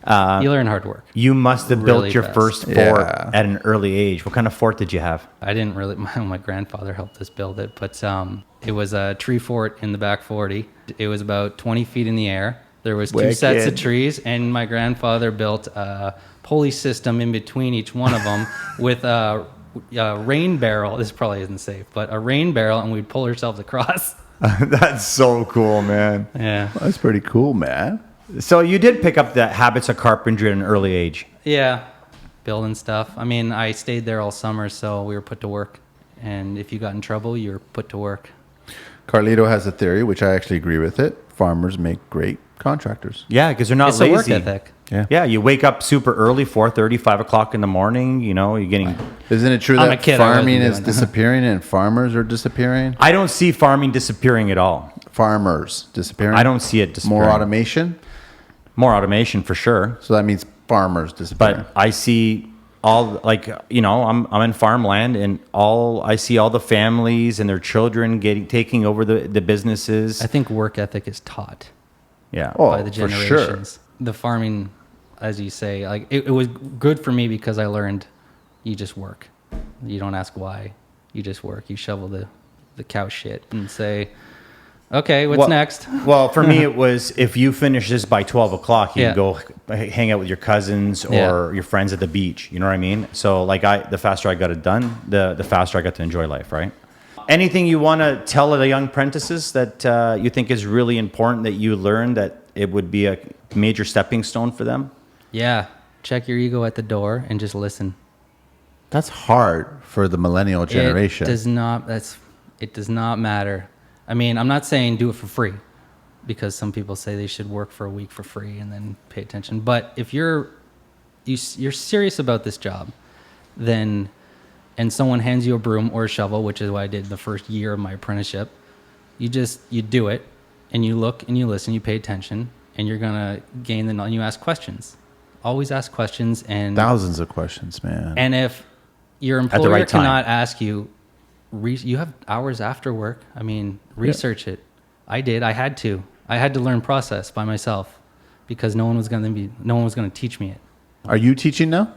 You learn hard work. you must have Really built your fast. first fort Yeah. at an early age. What kind of fort did you have? I didn't really. My grandfather helped us build it, but it was a tree fort in the back 40. It was about 20 feet in the air. There was 2 sets of Wicked. trees, and my grandfather built a pulley system in between each one of them with a rain barrel. This probably isn't safe, but a rain barrel, and we'd pull ourselves across. That's so cool, man. Yeah, That's pretty cool, man. So you did pick up the habits of carpentry at an early age. yeah, building stuff. I mean, I stayed there all summer, so we were put to work. And if you got in trouble, you were put to work. Carlito has a theory, which I actually agree with it. Farmers make great contractors. Yeah, because they're not It's lazy. a work ethic. Yeah. Yeah, you wake up super early, 4:30, 5 o'clock in the morning. You're getting. Isn't it true I'm a that kid, I wasn't farming is doing that. disappearing and farmers are disappearing? I don't see farming disappearing at all. Farmers disappearing? I don't see it disappearing. More automation? More automation for sure. So that means farmers disappearing. But I see all like, I'm in farmland, and I see all the families and their children taking over the businesses. I think work ethic is taught Yeah. by the for generations. The farming, as you say, like it was good for me because I learned you just work. You don't ask why. You just work. You shovel the cow shit and say, okay, what's next? Well, for me, it was if you finish this by 12 o'clock, you Yeah. can go hang out with your cousins or your friends at the beach. You know what I mean? So like the faster I got it done, the faster I got to enjoy life, right? Anything you want to tell the young apprentices that you think is really important that you learned that it would be a major stepping stone for them? Yeah. Check your ego at the door and just listen. That's hard for the millennial generation. It does not matter. I mean, I'm not saying do it for free, because some people say they should work for a week for free and then pay attention. But if you're serious about this job, then, and someone hands you a broom or a shovel, which is what I did the first year of my apprenticeship, you do it, and you look and you listen, you pay attention, and you're gonna gain the knowledge. You ask questions. Always ask questions, and Thousands of questions, man. and if your the employer right time. cannot ask you, you have hours after work. I mean, research it. I did. I had to learn process by myself because no one was going to teach me it. Are you teaching now?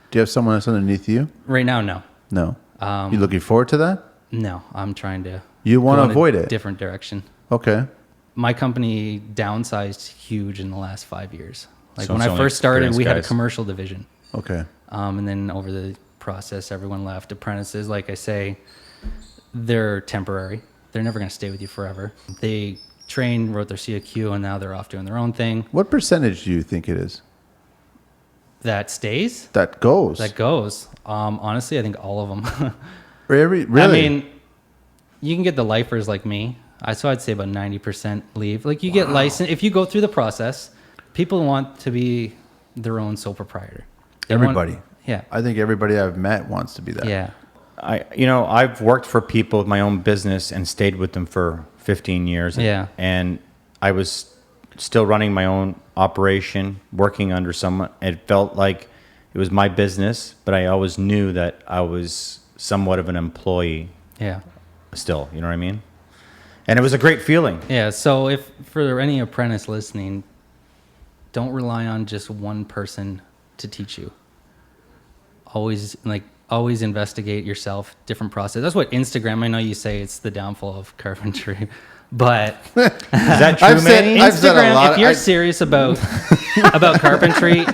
Do you have someone else underneath you? Right now, no. No. You looking forward to that? No, I'm trying to. You want go to in a avoid it? Different direction. Okay. My company downsized huge in the last 5 years. Like So when it's I only first started, we experienced had a guys. commercial division. Okay. And then over the process, everyone left. Apprentices, like I say, they're temporary. They're never going to stay with you forever. They trained, wrote their CAQ, and now they're off doing their own thing. What percentage do you think it is That stays? that goes? That goes. Honestly, I think all of them. Really? I mean, you can get the lifers like me. So I'd say about 90% leave. Like you get licensed. If you go through the process, people want to be their own sole proprietor. They want- Everybody. yeah. I think everybody I've met wants to be that. Yeah. I've worked for people with my own business and stayed with them for 15 years. Yeah. And I was still running my own operation, working under someone. It felt like it was my business, but I always knew that I was somewhat of an employee Yeah. still. You know what I mean? And it was a great feeling. Yeah. So if for any apprentice listening, don't rely on just one person to teach you. Always investigate yourself, different process. That's what Instagram, I know you say it's the downfall of carpentry, but Is that true, I've said- Manny? I've said a Instagram, lot- if you're serious about carpentry,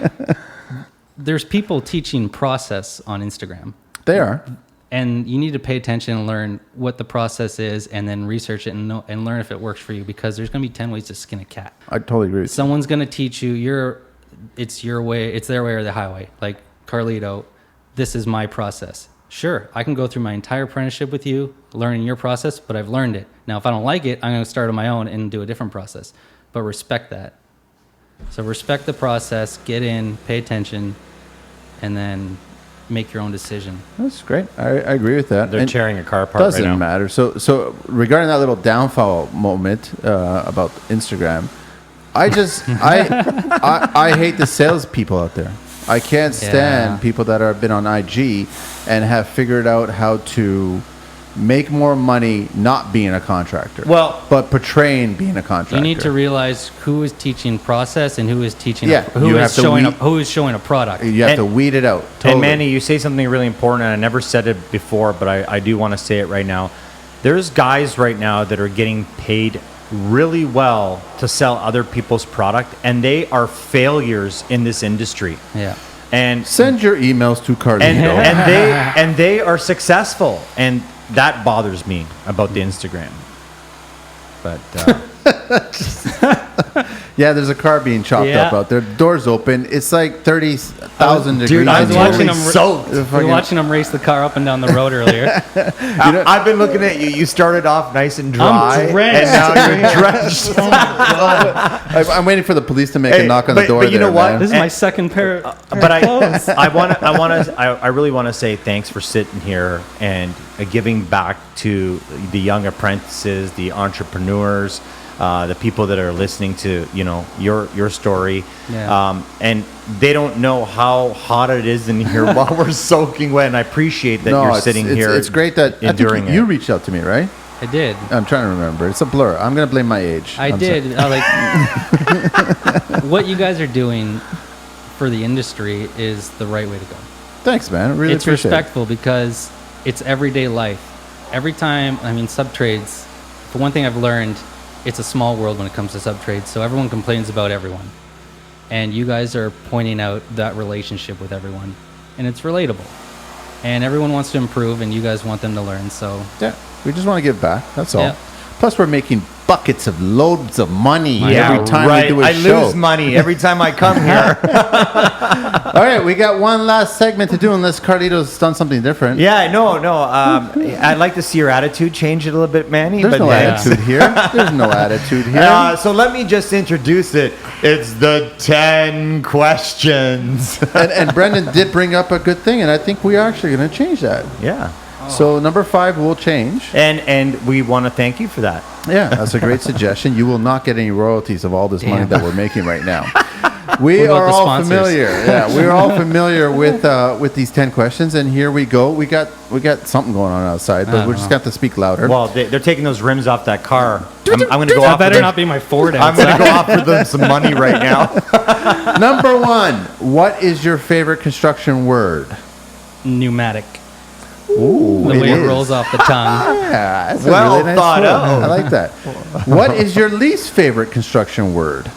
there's people teaching process on Instagram. They are. And you need to pay attention and learn what the process is, and then research it and learn if it works for you, because there's going to be 10 ways to skin a cat. I totally agree with you. Someone's going to teach you it's your way, it's their way or the highway. Like Carlito, this is my process. Sure, I can go through my entire apprenticeship with you, learning your process, but I've learned it. Now, if I don't like it, I'm going to start on my own and do a different process. But respect that. So respect the process, get in, pay attention, and then make your own decision. That's great. I agree with that. They're And tearing a car apart doesn't right now. matter. So regarding that little downfall moment about Instagram, I hate the salespeople out there. I can't stand Yeah. people that have been on IG and have figured out how to make more money not being a contractor. Well- but portraying being a contractor. You need to realize who is teaching process and who is teaching Yeah, you have to who is showing a product. You have to weed it out. Totally. And Manny, you say something really important, and I never said it before, but I do want to say it right now. There's guys right now that are getting paid really well to sell other people's product, and they are failures in this industry. Yeah. And Send your emails to Carlito. and they are successful, and that bothers me about the Instagram. But Yeah, there's a car being chopped Yeah. up out there. Doors open. It's like 30,000 degrees. Dude, I I was was watching totally them. soaked. We were watching them race the car up and down the road earlier. I've been looking at you. You started off nice and dry, drenched. and now you're drenched. I'm waiting for the police to make a knock on the door. But you know there, what? man. This is my second pair. But I really want to say thanks for sitting here and giving back to the young apprentices, the entrepreneurs, the people that are listening to, your story. Yeah. And they don't know how hot it is in here while we're soaking wet. And I appreciate that you're sitting here. It's great that enduring you reached out to me, right? I did. I'm trying to remember. It's a blur. I'm going to blame my age. I did. What you guys are doing for the industry is the right way to go. Thanks, man. I really It's appreciate respectful because it's everyday life. Every time, subtrades, for one thing I've learned, it's a small world when it comes to subtrades. So everyone complains about everyone. And you guys are pointing out that relationship with everyone. And it's relatable. And everyone wants to improve, and you guys want them to learn. So Yeah, we just want to give back. That's all. Yeah. Plus, we're making buckets of loads of money Yeah, every time right. we do a I show. lose money every time I come here. All right, we got one last segment to do unless Carlito's done something different. Yeah, no. I'd like to see your attitude change a little bit, Manny. There's but no attitude here. There's no attitude here. So let me just introduce it. It's the 10 questions. And Brendan did bring up a good thing, and I think we are actually going to change that. Yeah. So number 5 will change. And we want to thank you for that. Yeah, that's a great suggestion. You will not get any royalties of all this money Damn. that we're making right now. We What about are the all sponsors? familiar. Yeah, we're all familiar with these 10 questions, and here we go. We got something going on outside, but we just got to speak louder. Well, they're taking those rims off that car. I'm going to go that off. better not be my Ford I'm going outside. to go offer them some money right now. Number 1, what is your favorite construction word? Pneumatic. Ooh, The way it is. rolls off the tongue. Yeah, that's Well a really nice thought word. out. I like that. What is your least favorite construction word?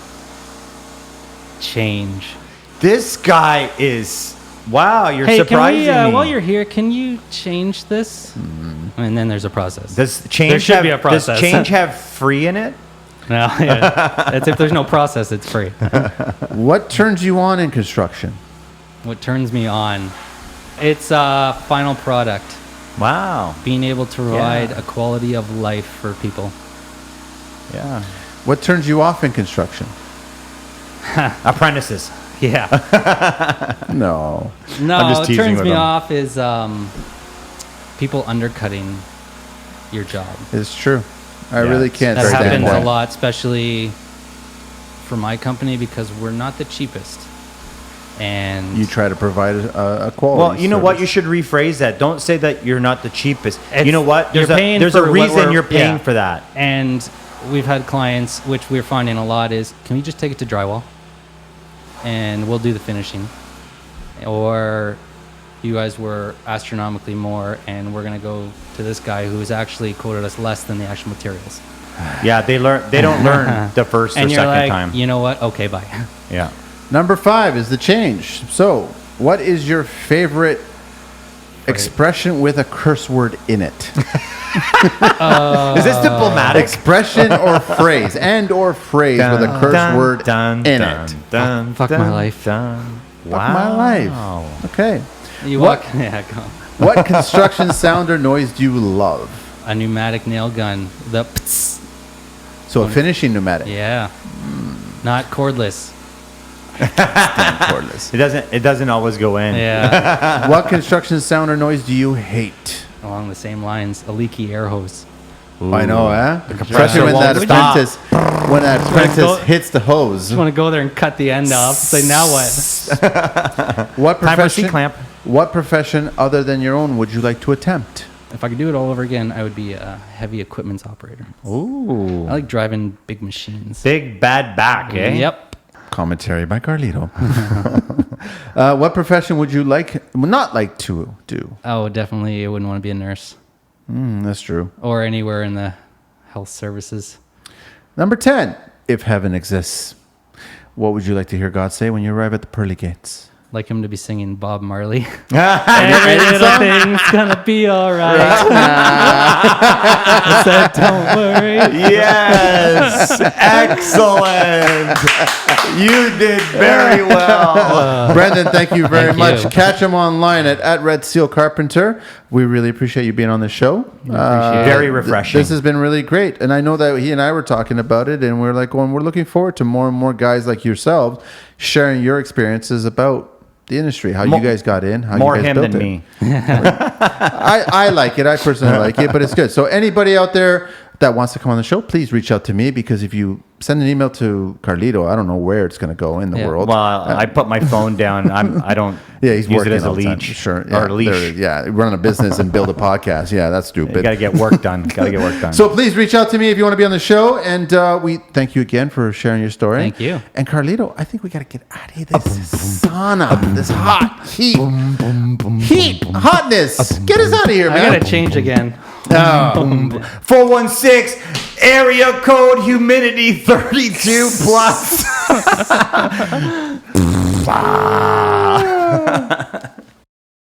Change. This guy is... Wow, you're Hey, surprising can we, me. while you're here, can you change this? And then there's a process. Does change There should have, be a process. Does change have free in it? No, yeah. That's if there's no process, it's free. What turns you on in construction? What turns me on? It's a final product. Wow. Being able to provide Yeah. a quality of life for people. Yeah. What turns you off in construction? Apprentices. Yeah. No. No, I'm just what teasing turns with me them. off is people undercutting your job. It's true. I Yeah, really can't That stand happens that. a lot, especially for my company, because we're not the cheapest. And You try to provide a quality. Well, you know what? You service. should rephrase that. Don't say that you're not the cheapest. It's- You know what? you're There's paying there's for a what reason we're- you're paying yeah. for that. And we've had clients, which we're finding a lot, is can we just take it to drywall and we'll do the finishing? Or you guys were astronomically more and we're going to go to this guy who has actually quoted us less than the actual materials. Yeah, they don't learn the first or And you're second like, time. you know what? Okay, bye. Yeah. Number 5 is the change. So, what is your favorite expression with a curse word in it? Is this diplomatic? Expression or phrase, or phrase with a curse word in it. Fuck my life. Wow. Fuck my life. Okay. You What- walk, yeah, go. What construction sound or noise do you love? A pneumatic nail gun. The pts. So a finishing pneumatic. Yeah. Not cordless. Cordless. It doesn't always go in. Yeah. What construction sound or noise do you hate? Along the same lines, a leaky air hose. I know, eh? compressor Especially when won't that stop. apprentice go- hits the hose. Just want to go there and cut the end off. Say, now what? What Time for a profession? C-clamp. What profession other than your own would you like to attempt? If I could do it all over again, I would be a heavy equipment operator. Ooh. I like driving big machines. Big bad back, eh? Yep. Commentary by Carlito. What profession would you not like to do? Oh, definitely. I wouldn't want to be a nurse That's true. or anywhere in the health services. Number 10. If heaven exists, what would you like to hear God say when you arrive at the pearly gates? Like him to be singing Bob Marley. Any Every little song? thing's gonna be all right. I said, don't worry. Yes. Excellent. You did very well. Brendan, thank you very Thank much. you. Catch him online at Red Seal Carpenter. We really appreciate you being on the show. appreciate it. Very refreshing. This has been really great. And I know that he and I were talking about it, and we're like, we're looking forward to more and more guys like yourselves sharing your experiences about the industry, how you guys got in, how More you guys him built than it. me. I like it. I personally like it, but it's good. So anybody out there that wants to come on the show, please reach out to me, because if you send an email to Carlito, I don't know where it's going to go in the world. Well, I put my phone down. I don't He's use working it as a all the time. leech. Sure. Or a leash. Run a business and build a podcast. Yeah, that's stupid. You got to get work done. So please reach out to me if you want to be on the show. And we thank you again for sharing your story. Thank you. And Carlito, I think we got to get out of here. This sauna, this hot heat, hotness. Get us out of here, I man. gotta change again. 416 area code humidity 32 plus.